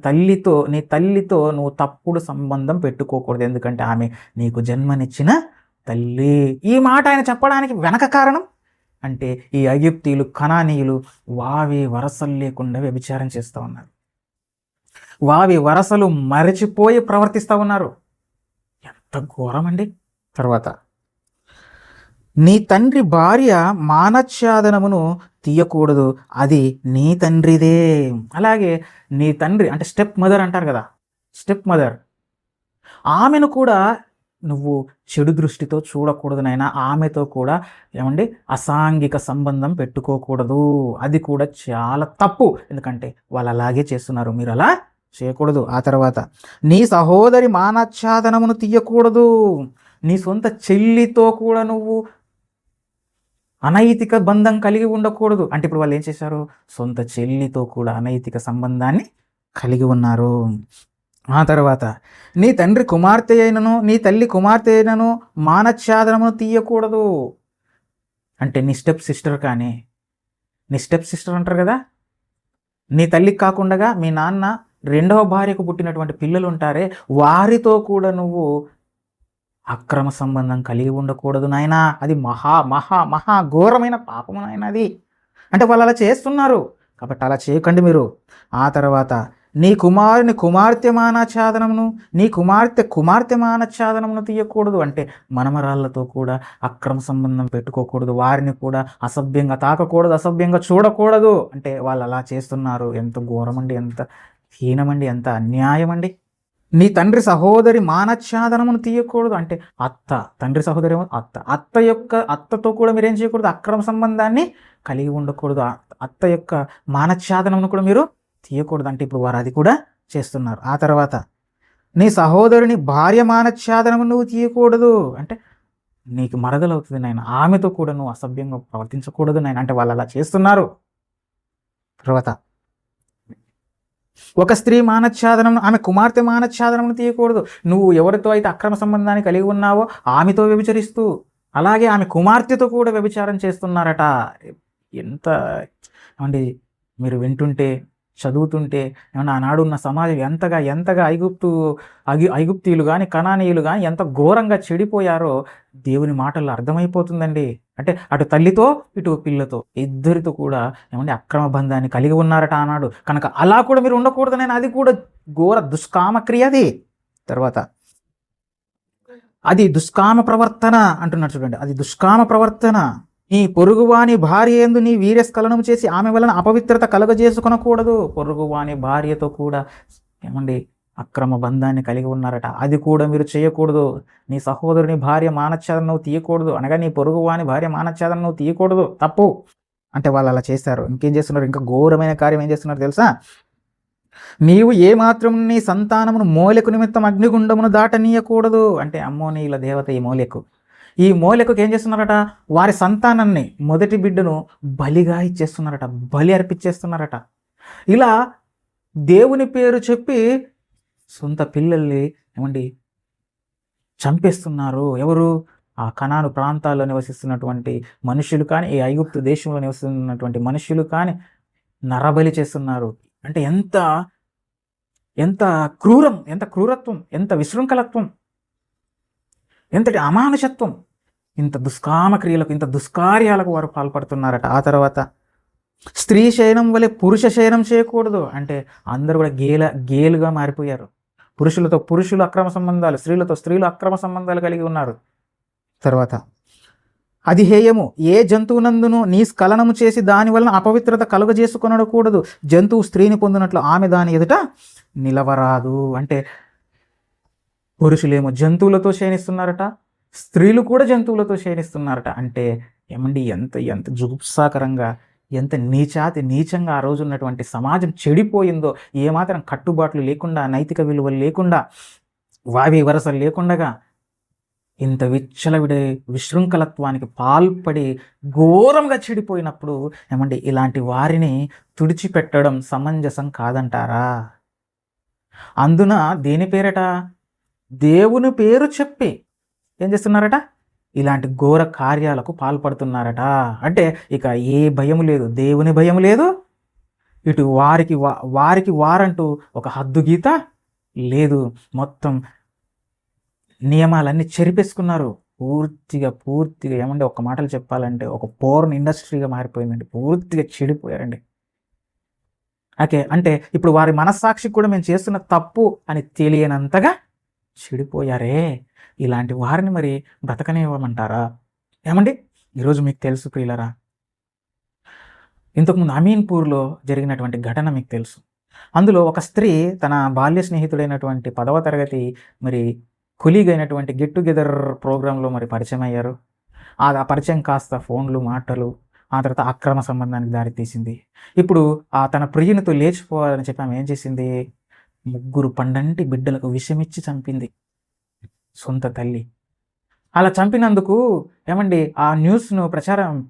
తల్లితో నువ్వు తప్పుడు సంబంధం పెట్టుకోకూడదు. ఎందుకంటే ఆమె నీకు జన్మనిచ్చిన తల్లి. ఈ మాట ఆయన చెప్పడానికి వెనక కారణం అంటే ఈ ఐగుప్తీయులు, కనానీయులు వావి వరసలు లేకుండా వ్యభిచారం చేస్తూ ఉన్నారు. వావి వరసలు మరచిపోయి ప్రవర్తిస్తూ ఉన్నారు. ఎంత ఘోరం అండి. తర్వాత నీ తండ్రి భార్య మానఛాదనమును తీయకూడదు, అది నీ తండ్రిదే. అలాగే నీ తండ్రి అంటే స్టెప్ మదర్ అంటారు కదా, స్టెప్ మదర్, ఆమెను కూడా నువ్వు చెడు దృష్టితో చూడకూడదు నాయనా. ఆమెతో కూడా అసాంఘిక సంబంధం పెట్టుకోకూడదు. అది కూడా చాలా తప్పు. ఎందుకంటే వాళ్ళు అలాగే చేస్తున్నారు, మీరు అలా చేయకూడదు. ఆ తర్వాత నీ సహోదరి మానఛాదనమును తీయకూడదు. నీ సొంత చెల్లితో కూడా నువ్వు అనైతిక బంధం కలిగి ఉండకూడదు. అంటే ఇప్పుడు వాళ్ళు ఏం చేశారు? సొంత చెల్లితో కూడా అనైతిక సంబంధాన్ని కలిగి ఉన్నారు. ఆ తర్వాత నీ తండ్రి కుమార్తె అయినను నీ తల్లి కుమార్తె అయినను మానఛాదనమును తీయకూడదు. అంటే నీ స్టెప్ సిస్టర్ కానీ, నీ స్టెప్ సిస్టర్ అంటారు కదా, నీ తల్లికి కాకుండా మీ నాన్న రెండవ భార్యకు పుట్టినటువంటి పిల్లలు ఉంటారే, వారితో కూడా నువ్వు అక్రమ సంబంధం కలిగి ఉండకూడదు నాయనా. అది మహా మహా మహా ఘోరమైన పాపము నాయన అది. అంటే వాళ్ళు అలా చేస్తున్నారు కాబట్టి అలా చేయకండి మీరు. ఆ తర్వాత నీ కుమార్తె మానఛాదనమును నీ కుమార్తె మానఛాదనమును తీయకూడదు. అంటే మనమరాళ్ళతో కూడా అక్రమ సంబంధం పెట్టుకోకూడదు, వారిని కూడా అసభ్యంగా తాకకూడదు, అసభ్యంగా చూడకూడదు. అంటే వాళ్ళు అలా చేస్తున్నారు. ఎంత ఘోరమండి, ఎంత హీనమండి, ఎంత అన్యాయం అండి. నీ తండ్రి సహోదరి మానఛాదనమును తీయకూడదు. అంటే తండ్రి సహోదరి అత్తతో కూడా మీరేం చేయకూడదు? అక్రమ సంబంధాన్ని కలిగి ఉండకూడదు. అత్త యొక్క మానఛాదనమును కూడా మీరు తీయకూడదు. అంటే ఇప్పుడు వారు అది కూడా చేస్తున్నారు. ఆ తర్వాత నీ సహోదరుని భార్య మానఛాదనము నువ్వు తీయకూడదు. అంటే నీకు మరదలవుతుంది నాయన, ఆమెతో కూడా నువ్వు అసభ్యంగా ప్రవర్తించకూడదు నాయన. అంటే వాళ్ళు అలా చేస్తున్నారు. తర్వాత ఒక స్త్రీ మానఛాదనం ఆమె కుమార్తె మానఛాదనమును తీయకూడదు. నువ్వు ఎవరితో అయితే అక్రమ సంబంధాన్ని కలిగి ఉన్నావో ఆమెతో వ్యభిచరిస్తూ, అలాగే ఆమె కుమార్తెతో కూడా వ్యభిచారం చేస్తున్నారట. ఎంత మీరు వింటుంటే, చదువుతుంటే ఆనాడున్న సమాజం ఎంతగా ఐగుప్తీయులు కానీ కనానీయులు కానీ ఎంత ఘోరంగా చెడిపోయారో దేవుని మాటల్లో అర్థమైపోతుందండి. అంటే అటు తల్లితో ఇటు పిల్లతో ఇద్దరితో కూడా అక్రమ బంధాన్ని కలిగి ఉన్నారట ఆనాడు. కనుక అలా కూడా మీరు ఉండకూడదని, అది కూడా ఘోర దుష్కామ క్రియ అది. తర్వాత అది దుష్కామ ప్రవర్తన అంటున్నారు చూడండి, అది దుష్కామ ప్రవర్తన. నీ పొరుగువాని భార్య యందు నీ వీర్యస్ఖలనము చేసి ఆమె వలన అపవిత్రత కలగజేసుకొనకూడదు. పొరుగువాని భార్యతో కూడా అక్రమ బంధాన్ని కలిగి ఉన్నారట, అది కూడా మీరు చేయకూడదు. నీ సహోదరుని భార్య మానఛాదనం నువ్వు తీయకూడదు, అనగా నీ పొరుగువాని భార్య మానఛాదనం నువ్వు తీయకూడదు, తప్పు. అంటే వాళ్ళు అలా చేస్తారు. ఇంకేం చేస్తున్నారు? ఇంకా ఘోరమైన కార్యం ఏం చేస్తున్నారు తెలుసా? నీవు ఏమాత్రం నీ సంతానమును మోలెకు నిమిత్తం అగ్నిగుండమును దాటనీయకూడదు. అంటే అమ్మోనీయుల దేవత ఈ మోలెకు. ఈ మోలెకు ఏం చేస్తున్నారట? వారి సంతానాన్ని, మొదటి బిడ్డను బలిగా ఇచ్చేస్తున్నారట, బలి అర్పించేస్తున్నారట. ఇలా దేవుని పేరు చెప్పి సొంత పిల్లల్ని ఏమండి చంపేస్తున్నారు. ఎవరు? ఆ కనాను ప్రాంతాల్లో నివసిస్తున్నటువంటి మనుషులు కానీ, ఈ ఐగుప్తు దేశంలో నివసిస్తున్నటువంటి మనుషులు కానీ నరబలి చేస్తున్నారు. అంటే ఎంత క్రూరం, ఎంత క్రూరత్వం, ఎంత విశృంఖలత్వం, ఎంతటి అమానుషత్వం, ఇంత దుష్కామ క్రియలకు, ఇంత దుష్కార్యాలకు వారు పాల్పడుతున్నారట. ఆ తర్వాత స్త్రీ శయనం వలె పురుష శయనం చేయకూడదు. అంటే అందరూ కూడా గేలుగా మారిపోయారు. పురుషులతో పురుషులు అక్రమ సంబంధాలు, స్త్రీలతో స్త్రీలు అక్రమ సంబంధాలు కలిగి ఉన్నారు. తర్వాత అది హేయము. ఏ జంతువునందును నీ స్ఖలనము చేసి దాని వలన అపవిత్రత కలుగజేసుకొనకూడదు. జంతువు స్త్రీని పొందినట్లు ఆమె దాని ఎదుట నిలవరాదు. అంటే పురుషులేమో జంతువులతో శయనిస్తున్నారట, స్త్రీలు కూడా జంతువులతో శయనిస్తున్నారట. అంటే ఏమండి ఎంత జుగుప్సాకరంగా, ఎంత నీచంగా ఆ రోజు ఉన్నటువంటి సమాజం చెడిపోయిందో, ఏమాత్రం కట్టుబాట్లు లేకుండా, నైతిక విలువలు లేకుండా, వావి వరసలు లేకుండా ఇంత విచ్చలవిడే విశృంఖలత్వానికి పాల్పడి ఘోరంగా చెడిపోయినప్పుడు ఏమండి ఇలాంటి వారిని తుడిచిపెట్టడం సమంజసం కాదంటారా? అందున దేని పేరట? దేవుని పేరు చెప్పి ఏం చేస్తున్నారట? ఇలాంటి ఘోర కార్యాలకు పాల్పడుతున్నారట. అంటే ఇక ఏ భయం లేదు, దేవుని భయం లేదు, ఇటు వారికి వారంటూ ఒక హద్దు గీత లేదు. మొత్తం నియమాలన్నీ చెరిపేసుకున్నారు. పూర్తిగా ఏమంటే ఒక మాటలు చెప్పాలంటే ఒక పోర్న్ ఇండస్ట్రీగా మారిపోయిందండి. పూర్తిగా చెడిపోయారండి. అంటే ఇప్పుడు వారి మనస్సాక్షికి కూడా మేము చేస్తున్న తప్పు అని తెలియనంతగా చెడిపోయారే. ఇలాంటి వారిని మరి బ్రతకనివ్వమంటారా? ఏమండి ఈరోజు మీకు తెలుసు ప్రియులరా, ఇంతకుముందు అమీన్పూర్లో జరిగినటువంటి ఘటన మీకు తెలుసు. అందులో ఒక స్త్రీ తన బాల్య స్నేహితుడైనటువంటి 10వ తరగతి మరి కొలీగ్ అయినటువంటి గెట్ టుగెదర్ ప్రోగ్రాంలో మరి పరిచయం అయ్యారు. ఆ పరిచయం కాస్త ఫోన్లు, మాటలు, ఆ తర్వాత అక్రమ సంబంధానికి దారితీసింది. ఇప్పుడు తన ప్రియునితో లేచిపోవాలని చెప్పి ఆమె ఏం చేసింది? 3 పండంటి బిడ్డలకు విషమిచ్చి చంపింది సొంత తల్లి. అలా చంపినందుకు ఏమండి ఆ న్యూస్ను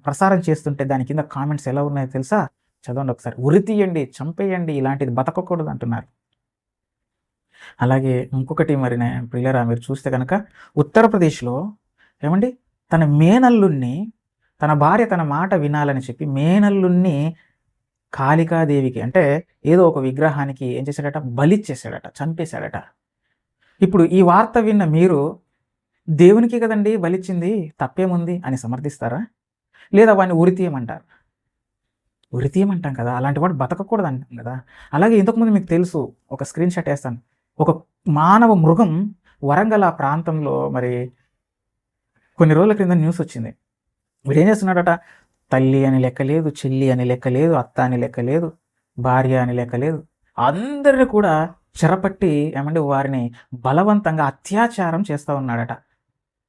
ప్రసారం చేస్తుంటే దాని కింద కామెంట్స్ ఎలా ఉన్నాయో తెలుసా? చదవండి ఒకసారి. ఉరి తీయండి, చంపేయండి, ఇలాంటిది బతకకూడదు అంటున్నారు. అలాగే ఇంకొకటి మరి ప్రియులరా, మీరు చూస్తే కనుక ఉత్తరప్రదేశ్లో ఏమండి తన మేనల్లుణ్ణి, తన భార్య తన మాట వినాలని చెప్పి మేనల్లుణ్ణి కాళికాదేవికి, అంటే ఏదో ఒక విగ్రహానికి ఏం చేశాడట? బలిచ్చేశాడట, చంపేశాడట. ఇప్పుడు ఈ వార్త విన్న మీరు దేవునికి కదండి బలిచ్చింది, తప్పేముంది అని సమర్థిస్తారా? లేదా వాడిని ఉరితీయమంటారు? ఉరితీయమంటాం కదా, అలాంటి వాడు బతకకూడదు అంటాం కదా. అలాగే ఇంతకుముందు మీకు తెలుసు, ఒక స్క్రీన్ షాట్ వేస్తాను. ఒక మానవ మృగం వరంగల్ ఆ ప్రాంతంలో మరి కొన్ని రోజుల క్రింద న్యూస్ వచ్చింది. వీడు ఏం చేస్తున్నాడట? తల్లి అని లెక్క లేదు, చెల్లి అని లెక్క లేదు, అత్త అని లెక్క లేదు, భార్య అని లెక్క లేదు, అందరిని కూడా చెరపట్టి ఏమంటే వారిని బలవంతంగా అత్యాచారం చేస్తూ ఉన్నాడట.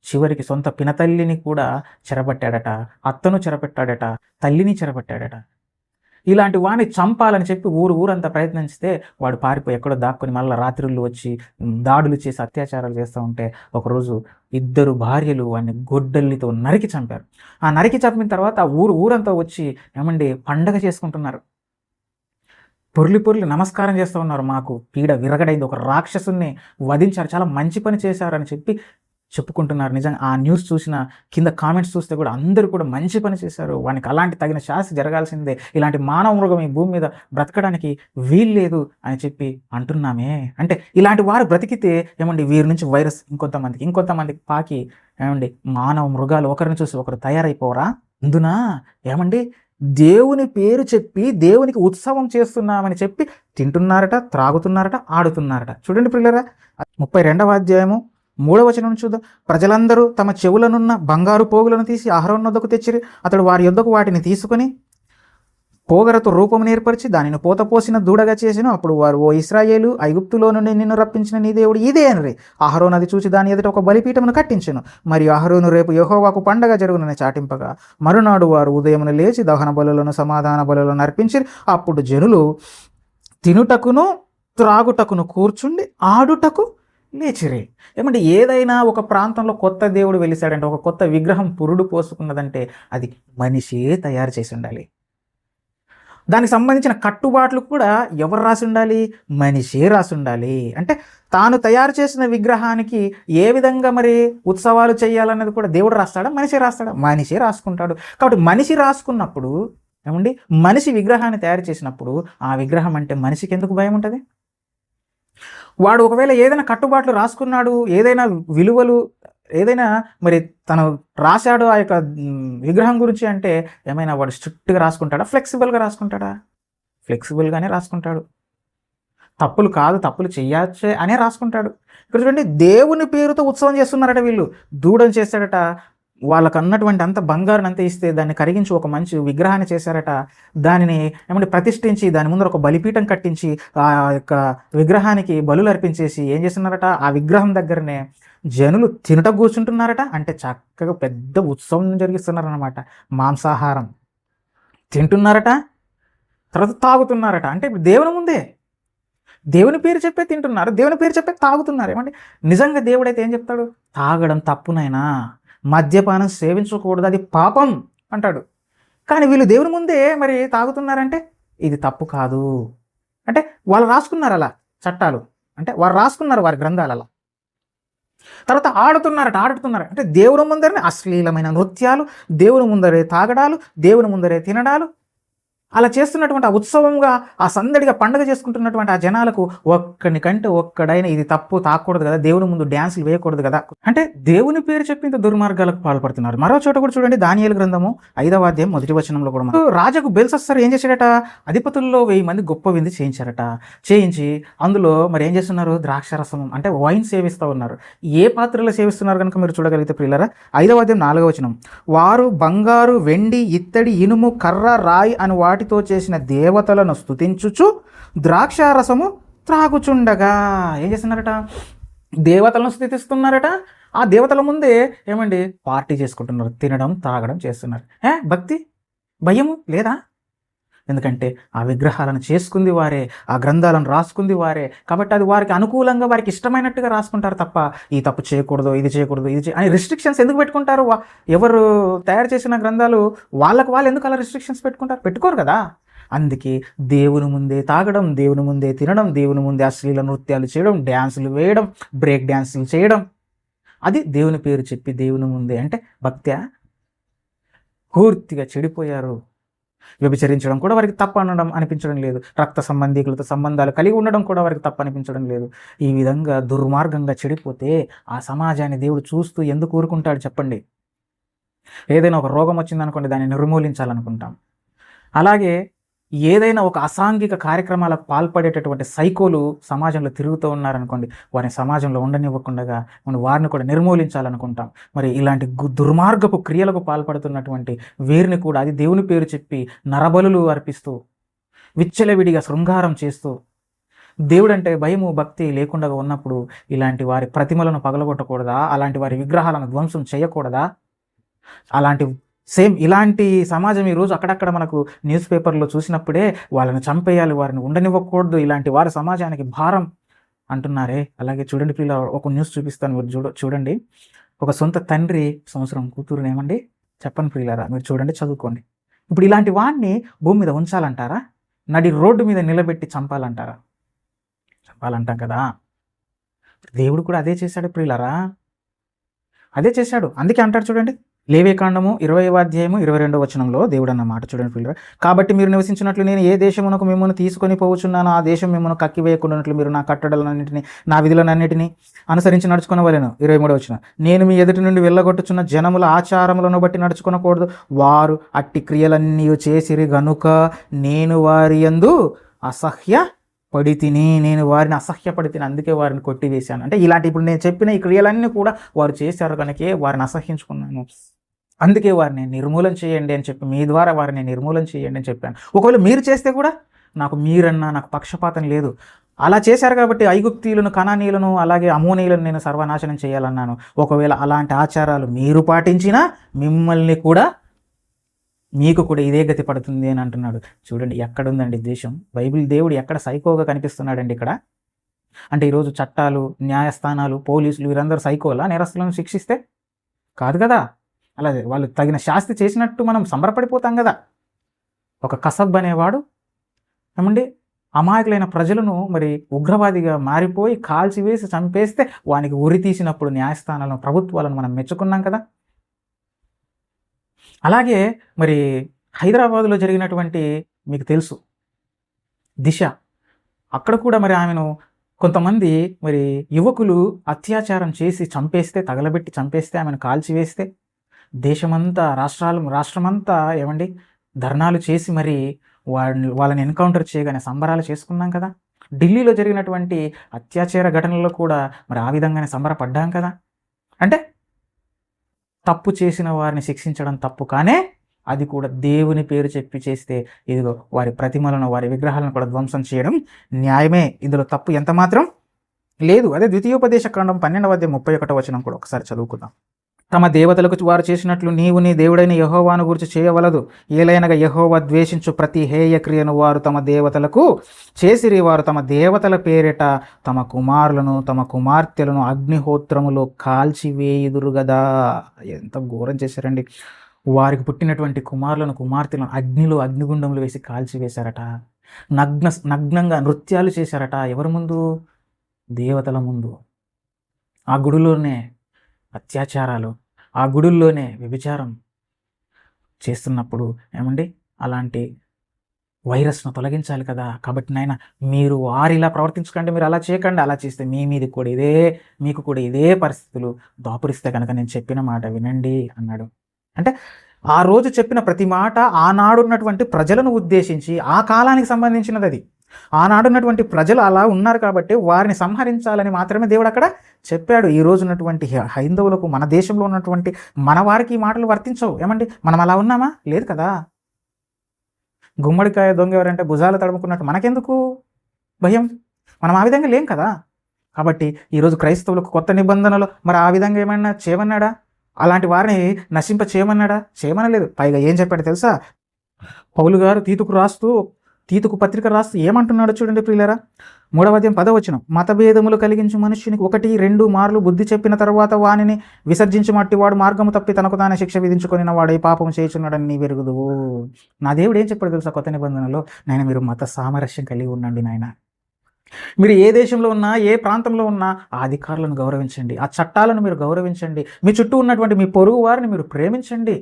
చివరికి సొంత పినతల్లిని కూడా చెరబట్టాడట, అత్తను చెరపెట్టాడట, తల్లిని చెరబట్టాడట. ఇలాంటి వాడిని చంపాలని చెప్పి ఊరంతా ప్రయత్నించితే వాడు పారిపోయి ఎక్కడో దాక్కుని మళ్ళీ రాత్రుళ్ళు వచ్చి దాడులు చేసి అత్యాచారాలు చేస్తూ ఉంటే ఒకరోజు 2 భార్యలు వాడిని గొడ్డలితో నరికి చంపారు. ఆ నరికి చంపిన తర్వాత ఊరంతా వచ్చి ఏమండి పండగ చేసుకుంటున్నారు. పొర్లి నమస్కారం చేస్తూ ఉన్నారు. మాకు పీడ విరగడైంది, ఒక రాక్షసుని వధించారు, చాలా మంచి పని చేశారని చెప్పి చెప్పుకుంటున్నారు. నిజంగా ఆ న్యూస్ చూసిన కింద కామెంట్స్ చూస్తే కూడా అందరూ కూడా మంచి పని చేశారు, వానికి అలాంటి తగిన శాస్తి జరగాల్సిందే, ఇలాంటి మానవ మృగం ఈ భూమి మీద బ్రతకడానికి వీల్లేదు అని చెప్పి అంటున్నామే. అంటే ఇలాంటి వారు బ్రతికితే ఏమండి వీరి నుంచి వైరస్ ఇంకొంతమందికి పాకి ఏమండి మానవ మృగాలు ఒకరిని చూసి ఒకరు తయారైపోరా? అందున ఏమండి దేవుని పేరు చెప్పి దేవునికి ఉత్సవం చేస్తున్నామని చెప్పి తింటున్నారట, త్రాగుతున్నారట, ఆడుతున్నారట. చూడండి ప్రియులారా, 32వ అధ్యాయము 3వ వచనం చూద్దాం. ప్రజలందరూ తమ చెవులనున్న బంగారు పోగులను తీసి అహరోను వద్దకు తెచ్చిరి. అతడు వారి యొద్దకు వాటిని తీసుకుని పోగరతో రూపమును ఏర్పరిచి దానిని పోతపోసిన దూడగా చేసిన. అప్పుడు వారు, ఓ ఇశ్రాయేలు, ఐగుప్తులో నుండి నిన్ను రప్పించిన నీ దేవుడు ఇదే అనరి. అహరోను అది చూచి దాని ఎదుట ఒక బలిపీఠమును కట్టించెను. మరియు అహరోను రేపు యెహోవాకు పండగ జరుగునని చాటింపగా మరునాడు వారు ఉదయమున లేచి దహన బలులను సమాధాన బలులను అర్పించిరి. అప్పుడు జనులు తినుటకును త్రాగుటకును కూర్చుండి ఆడుటకు లేచిరే. ఏమంటే ఏదైనా ఒక ప్రాంతంలో కొత్త దేవుడు వెలిసాడంటే, ఒక కొత్త విగ్రహం పురుడు పోసుకున్నదంటే అది మనిషే తయారు చేసి ఉండాలి. దానికి సంబంధించిన కట్టుబాట్లు కూడా ఎవరు రాసి ఉండాలి? మనిషే రాసి ఉండాలి. అంటే తాను తయారు చేసిన విగ్రహానికి ఏ విధంగా మరి ఉత్సవాలు చేయాలన్నది కూడా దేవుడు రాస్తాడా? మనిషే రాస్తాడా? మనిషే రాసుకుంటాడు. కాబట్టి మనిషి రాసుకున్నప్పుడు ఏమండి, మనిషి విగ్రహాన్ని తయారు చేసినప్పుడు ఆ విగ్రహం అంటే మనిషికి ఎందుకు భయం ఉంటుంది? వాడు ఒకవేళ ఏదైనా కట్టుబాట్లు రాసుకున్నాడు, ఏదైనా విలువలు ఏదైనా మరి తను రాశాడు ఆ యొక్క విగ్రహం గురించి అంటే ఏమైనా వాడు స్ట్రిక్ట్గా రాసుకుంటాడా? ఫ్లెక్సిబుల్గా రాసుకుంటాడా? ఫ్లెక్సిబుల్గానే రాసుకుంటాడు. తప్పులు కాదు, తప్పులు చెయ్యచ్చే అనే రాసుకుంటాడు. ఇక్కడ చూడండి, దేవుని పేరుతో ఉత్సవం చేస్తున్నారట వీళ్ళు. దూడని చేశాడట, వాళ్ళకు అన్నటువంటి అంత బంగారుని అంత ఇస్తే దాన్ని కరిగించి ఒక మంచి విగ్రహాన్ని చేశారట. దానిని ఏమంటే ప్రతిష్ఠించి దాని ముందర ఒక బలిపీఠం కట్టించి ఆ యొక్క విగ్రహానికి బలులు అర్పించేసి ఏం చేస్తున్నారట, ఆ విగ్రహం దగ్గరనే జనులు తినట కూర్చుంటున్నారట. అంటే చక్కగా పెద్ద ఉత్సవం జరిగిస్తున్నారన్నమాట. మాంసాహారం తింటున్నారట, తర్వాత తాగుతున్నారట. అంటే ఇప్పుడు దేవుని ముందే దేవుని పేరు చెప్పే తింటున్నారు, దేవుని పేరు చెప్పే తాగుతున్నారు. ఏమంటే నిజంగా దేవుడైతే ఏం చెప్తాడు? తాగడం తప్పునైనా, మద్యపానం సేవించకూడదు, అది పాపం అంటాడు. కానీ వీళ్ళు దేవుని ముందే మరి తాగుతున్నారంటే ఇది తప్పు కాదు. అంటే వాళ్ళు రాసుకున్నారు అలా చట్టాలు, అంటే వారు రాసుకున్నారు వారి గ్రంథాలు అలా. తర్వాత ఆడుతున్నారు అంటే దేవుని ముందరనే అశ్లీలమైన నృత్యాలు, దేవుని ముందరే తాగడాలు, దేవుని ముందరే తినడాలు, అలా చేస్తున్నటువంటి ఆ ఉత్సవంగా ఆ సందడిగా పండుగ చేసుకుంటున్నటువంటి ఆ జనాలకు ఒక్కనికంటే ఒక్కడైనా ఇది తప్పు, తాకూడదు కదా, దేవుని ముందు డ్యాన్సులు వేయకూడదు కదా, అంటే దేవుని పేరు చెప్పి ఇంత దుర్మార్గాలకు పాల్పడుతున్నారు. మరో చోట కూడా చూడండి, దానియేలు గ్రంథము 5వ అధ్యాయం 1వ వచనంలో కూడా రాజుకు బెల్షస్సర్ ఏం చేశాడట? అధిపతుల్లో 1000 మంది గొప్ప విందు చేయించారట. చేయించి అందులో మరి ఏం చేస్తున్నారు? ద్రాక్షరసం అంటే వైన్ సేవిస్తూ ఉన్నారు. ఏ పాత్రలో సేవిస్తున్నారు కనుక మీరు చూడగలిగితే ప్రియులారా, 5వ అధ్యాయం 4వ వచనం, వారు బంగారు, వెండి, ఇత్తడి, ఇనుము, కర్ర, రాయి అని వాటితో చేసిన దేవతలను స్తుతించుచు ద్రాక్షారసము త్రాగుచుండగా ఏం చేస్తున్నారట? దేవతలను స్తుతిస్తున్నారట. ఆ దేవతల ముందే ఏమండి పార్టీ చేసుకుంటున్నారు, తినడం త్రాగడం చేస్తున్నారు. భక్తి భయము లేదా? ఎందుకంటే ఆ విగ్రహాలను చేసుకుంది వారే, ఆ గ్రంథాలను రాసుకుంది వారే. కాబట్టి అది వారికి అనుకూలంగా వారికి ఇష్టమైనట్టుగా రాసుకుంటారు తప్ప ఈ తప్పు చేయకూడదు, ఇది చేయకూడదు, ఇది అని రిస్ట్రిక్షన్స్ ఎందుకు పెట్టుకుంటారు? ఎవరు తయారు చేసిన గ్రంథాలు వాళ్ళకు వాళ్ళు ఎందుకు అలా రిస్ట్రిక్షన్స్ పెట్టుకుంటారు? పెట్టుకోరు కదా. అందుకే దేవుని ముందే తాగడం, దేవుని ముందే తినడం, దేవుని ముందే అశ్లీల నృత్యాలు చేయడం, డ్యాన్సులు వేయడం, బ్రేక్ డ్యాన్సులు చేయడం, అది దేవుని పేరు చెప్పి దేవుని ముందే. అంటే భక్త్యా? పూర్తిగా చెడిపోయారు. వ్యభిచరించడం కూడా వారికి తప్పు అనడం అనిపించడం లేదు. రక్త సంబంధికులతో సంబంధాలు కలిగి ఉండడం కూడా వారికి తప్పు అనిపించడం లేదు. ఈ విధంగా దుర్మార్గంగా చెడిపోతే ఆ సమాజాన్ని దేవుడు చూస్తూ ఎందుకు ఊరుకుంటాడు చెప్పండి? ఏదైనా ఒక రోగం వచ్చిందనుకోండి, దాన్ని నిర్మూలించాలనుకుంటాం. అలాగే ఏదైనా ఒక అసాంఘిక కార్యక్రమాలకు పాల్పడేటటువంటి సైకోలు సమాజంలో తిరుగుతూ ఉన్నారనుకోండి, వారిని సమాజంలో ఉండనివ్వకుండా మనం వారిని కూడా నిర్మూలించాలనుకుంటాం. మరి ఇలాంటి దుర్మార్గపు క్రియలకు పాల్పడుతున్నటువంటి వీరిని కూడా అది దేవుని పేరు చెప్పి నరబలులు అర్పిస్తూ, విచ్చలవిడిగా శృంగారం చేస్తూ, దేవుడంటే భయము భక్తి లేకుండా ఉన్నప్పుడు ఇలాంటి వారి ప్రతిమలను పగలగొట్టకూడదా? అలాంటి వారి విగ్రహాలను ధ్వంసం చేయకూడదా? ఇలాంటి సమాజం ఈరోజు అక్కడక్కడ మనకు న్యూస్ పేపర్లో చూసినప్పుడే వాళ్ళని చంపేయాలి, వారిని ఉండనివ్వకూడదు, ఇలాంటి వారి సమాజానికి భారం అంటున్నారే. అలాగే చూడండి పిల్ల, ఒక న్యూస్ చూపిస్తాను, మీరు చూడండి. ఒక సొంత తండ్రి సంవత్సరం కూతురుని ఏమండి చెప్పండి ప్రియులారా, మీరు చూడండి, చదువుకోండి. ఇప్పుడు ఇలాంటి వాడిని భూమి మీద ఉంచాలంటారా? నడి రోడ్డు మీద నిలబెట్టి చంపాలంటారా? చంపాలంటాం కదా. దేవుడు కూడా అదే చేశాడు ప్రియులారా, అదే చేశాడు. అందుకే అంటాడు చూడండి, లేవికాండము 20వ అధ్యాయము 22వ వచనంలో దేవుడు అన్న మాట చూడండి పిల్లలు. కాబట్టి మీరు నివసించినట్లు నేను ఏ దేశమునకు మిమ్మల్ని తీసుకొని పోవచ్చున్నానో ఆ దేశం మిమ్మల్ని కక్కివేయకుండానట్లు మీరు నా కట్టడలన్నింటినీ నా విధులన్నింటినీ అనుసరించి నడుచుకునవలెను. 23వ వచనం, నేను మీ ఎదుటి నుండి వెళ్ళగొట్టుచున్న జనముల ఆచారములను బట్టి నడుచుకొనకూడదు, వారు అట్టి క్రియలన్నీ చేసిరి గనుక నేను వారి యందు నేను వారిని అసహ్యపడితిని, అందుకే వారిని కొట్టివేశాను. అంటే ఇలాంటి ఇప్పుడు నేను చెప్పిన ఈ క్రియలన్నీ కూడా వారు చేశారు కనుకే వారిని అసహ్యించుకున్నాను, అందుకే వారిని నిర్మూలన చేయండి అని చెప్పి, మీ ద్వారా వారిని నిర్మూలన చేయండి అని చెప్పాను. ఒకవేళ మీరు చేస్తే కూడా నాకు పక్షపాతం లేదు. అలా చేశారు కాబట్టి ఐగుప్తీయులను, కనానీయులను, అలాగే అమోనీయులను నేను సర్వనాశనం చేయాలన్నాను. ఒకవేళ అలాంటి ఆచారాలు మీరు పాటించినా మిమ్మల్ని కూడా మీకు కూడా ఇదే గతి పడుతుంది అని అంటున్నాడు. చూడండి ఎక్కడుందండి దేశం? బైబిల్ దేవుడు ఎక్కడ సైకోగా కనిపిస్తున్నాడండి ఇక్కడ? అంటే ఈరోజు చట్టాలు, న్యాయస్థానాలు, పోలీసులు వీరందరూ సైకోలా నేరస్తులను శిక్షిస్తే? కాదు కదా. అలాగే వాళ్ళు తగిన శాస్తి చేసినట్టు మనం సంబరపడిపోతాం కదా. ఒక కసబ్ అనేవాడు ఏమండి అమాయకులైన ప్రజలను మరి ఉగ్రవాదిగా మారిపోయి కాల్చివేసి చంపేస్తే వానికి ఉరి తీసినప్పుడు న్యాయస్థానాలను, ప్రభుత్వాలను మనం మెచ్చుకున్నాం కదా. అలాగే మరి హైదరాబాదులో జరిగినటువంటి మీకు తెలుసు దిశ, అక్కడ కూడా మరి ఆమెను కొంతమంది మరి యువకులు అత్యాచారం చేసి చంపేస్తే, తగలబెట్టి చంపేస్తే, ఆమెను కాల్చివేస్తే దేశమంతా రాష్ట్రమంతా ఏమండి ధర్నాలు చేసి మరి వాళ్ళని ఎన్కౌంటర్ చేయగానే సంబరాలు చేసుకున్నాం కదా. ఢిల్లీలో జరిగినటువంటి అత్యాచార ఘటనల్లో కూడా మరి ఆ విధంగానే సంబరపడ్డాం కదా. అంటే తప్పు చేసిన వారిని శిక్షించడం తప్పు కానే, అది కూడా దేవుని పేరు చెప్పి చేస్తే ఇదిగో వారి ప్రతిమలను, వారి విగ్రహాలను కూడా ధ్వంసం చేయడం న్యాయమే. ఇందులో తప్పు ఎంత మాత్రం లేదు. అదే ద్వితీయోపదేశ కాండం 12:31 కూడా ఒకసారి చదువుకుందాం. తమ దేవతలకు వారు చేసినట్లు నీవు నీ దేవుడైన యెహోవాను గురించి చేయవలదు. ఏలైనగా యెహోవా ద్వేషించు ప్రతి హేయ క్రియను వారు తమ దేవతలకు చేసిరి. వారు తమ దేవతల పేరిట తమ కుమారులను, తమ కుమార్తెలను అగ్నిహోత్రములో కాల్చివేయుదురు గదా. ఎంత ఘోరం చేశారండి. వారికి పుట్టినటువంటి కుమారులను, కుమార్తెలను అగ్నిగుండంలో వేసి కాల్చివేశారట. నగ్నంగా నృత్యాలు చేశారట. ఎవరి ముందు? దేవతల ముందు. ఆ గుడిలోనే అత్యాచారాలు, ఆ గుడుల్లోనే వ్యభిచారం చేస్తున్నప్పుడు ఏమండి అలాంటి వైరస్ను తొలగించాలి కదా. కాబట్టి నాయన మీరు వారిలా ప్రవర్తించకండి, మీరు అలా చేయకండి. అలా చేస్తే మీకు కూడా ఇదే పరిస్థితులు దాపురిస్తే కనుక నేను చెప్పిన మాట వినండి అన్నాడు. అంటే ఆ రోజు చెప్పిన ప్రతి మాట ఆనాడున్నటువంటి ప్రజలను ఉద్దేశించి, ఆ కాలానికి సంబంధించినది అది. ఆనాడున్నటువంటి ప్రజలు అలా ఉన్నారు కాబట్టి వారిని సంహరించాలని మాత్రమే దేవుడు అక్కడ చెప్పాడు. ఈ రోజు ఉన్నటువంటి హైందవులకు, మన దేశంలో ఉన్నటువంటి మన వారికి ఈ మాటలు వర్తించవు. ఏమండి మనం అలా ఉన్నామా? లేదు కదా. గుమ్మడికాయ దొంగ ఎవరంటే భుజాలు తడుముకున్నట్టు మనకెందుకు భయం? మనం ఆ విధంగా లేం కదా. కాబట్టి ఈరోజు క్రైస్తవులకు కొత్త నిబంధనలు మరి ఆ విధంగా ఏమన్నా చేయమన్నాడా? అలాంటి వారిని నశింప చేయమన్నాడా? చేయమనలేదు. పైగా ఏం చెప్పాడు తెలుసా? పౌలు గారు తీతుకు పత్రిక రాస్తూ ఏమంటున్నాడో చూడండి ప్రియులారా. 3:10 మతభేదములు కలిగించు మనుష్యునికి 1-2 మార్లు బుద్ధి చెప్పిన తర్వాత వానిని విసర్జించి మట్టివాడు మార్గము తప్పి తనకు తానే శిక్ష విధించుకొని వాడు పాపం చేయుచున్నాడని నీ వెరుగుదువు. నా దేవుడు ఏం చెప్పాడు తెలుసా కొత్త నిబంధనలో? నాయన మీరు మత సామరస్యం కలిగి ఉండండి నాయన. మీరు ఏ దేశంలో ఉన్నా, ఏ ప్రాంతంలో ఉన్నా ఆ అధికారులను గౌరవించండి, ఆ చట్టాలను మీరు గౌరవించండి, మీ చుట్టూ ఉన్నటువంటి మీ పొరుగు వారిని మీరు ప్రేమించండి.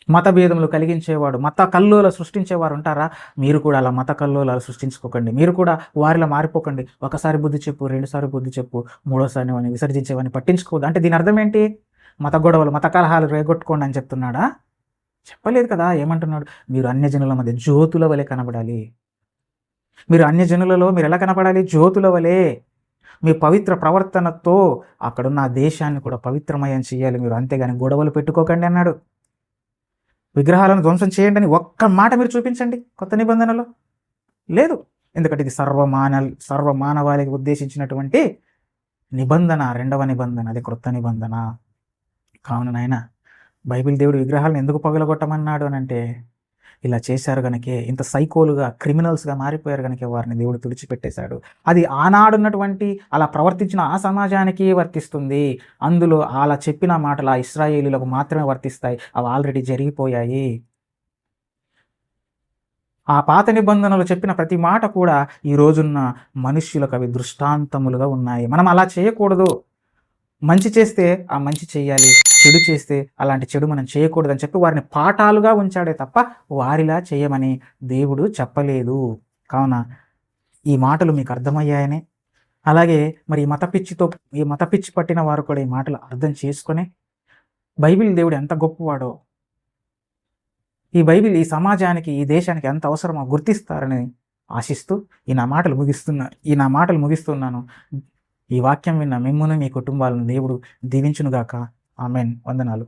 మతభేదములు కలిగించేవాడు, మత కల్లోల సృష్టించేవారు ఉంటారా? మీరు కూడా అలా మత కల్లోలాలు సృష్టించుకోకండి. మీరు కూడా వారిలా మారిపోకండి. ఒకసారి బుద్ధి చెప్పు, 2సార్లు బుద్ధి చెప్పు, 3వసారి వాడిని విసర్జించేవాడిని పట్టించుకోవద్దు. అంటే దీని అర్థం ఏంటి? మత గొడవలు, మత కలహాలు రేగొట్టుకోండి అని చెప్తున్నాడా? చెప్పలేదు కదా. ఏమంటున్నాడు? మీరు అన్యజనుల మధ్య జ్యోతుల వలె కనబడాలి. మీరు అన్యజనులలో మీరు ఎలా కనపడాలి? జ్యోతుల వలె. మీ పవిత్ర ప్రవర్తనతో అక్కడున్న ఆ దేశాన్ని కూడా పవిత్రమయం చేయాలి మీరు. అంతేగాని గొడవలు పెట్టుకోకండి అన్నాడు. విగ్రహాలను ధ్వంసం చేయండి అని ఒక్క మాట మీరు చూపించండి కొత్త నిబంధనలో. లేదు. ఎందుకంటే ఇది సర్వమానవాళికి ఉద్దేశించినటువంటి నిబంధన, 2వ నిబంధన, అది క్రొత్త నిబంధన. కావున నాయన బైబిల్ దేవుడు విగ్రహాలను ఎందుకు పగలగొట్టమన్నాడు అని అంటే, ఇలా చేశారు కనుకే, ఇంత సైకోలుగా, క్రిమినల్స్గా మారిపోయారు కనుక వారిని దేవుడు తుడిచిపెట్టేశాడు. అది ఆనాడున్నటువంటి అలా ప్రవర్తించిన ఆ సమాజానికి వర్తిస్తుంది. అందులో అలా చెప్పిన మాటలు ఆ ఇశ్రాయేలీలకు మాత్రమే వర్తిస్తాయి. అవి ఆల్రెడీ జరిగిపోయాయి. ఆ పాత నిబంధనలు చెప్పిన ప్రతి మాట కూడా ఈ రోజున్న మనుష్యులకు అవి దృష్టాంతములుగా ఉన్నాయి. మనం అలా చేయకూడదు. మంచి చేస్తే ఆ మంచి చేయాలి, చెడు చేస్తే అలాంటి చెడు మనం చేయకూడదని చెప్పి వారిని పాఠాలుగా ఉంచాడే తప్ప వారిలా చేయమని దేవుడు చెప్పలేదు. కావున ఈ మాటలు మీకు అర్థమయ్యాయని, అలాగే మరి ఈ మత పిచ్చి పట్టిన వారు కూడా ఈ మాటలు అర్థం చేసుకొని బైబిల్ దేవుడు ఎంత గొప్పవాడో, ఈ బైబిల్ ఈ సమాజానికి, ఈ దేశానికి ఎంత అవసరమో గుర్తిస్తారని ఆశిస్తూ ఈ నా మాటలు ముగిస్తున్నాను. ఈ వాక్యం విన్న మిమ్మును, మీ కుటుంబాలను దేవుడు దీవించునుగాక. ఆమెన్. వందనాలు.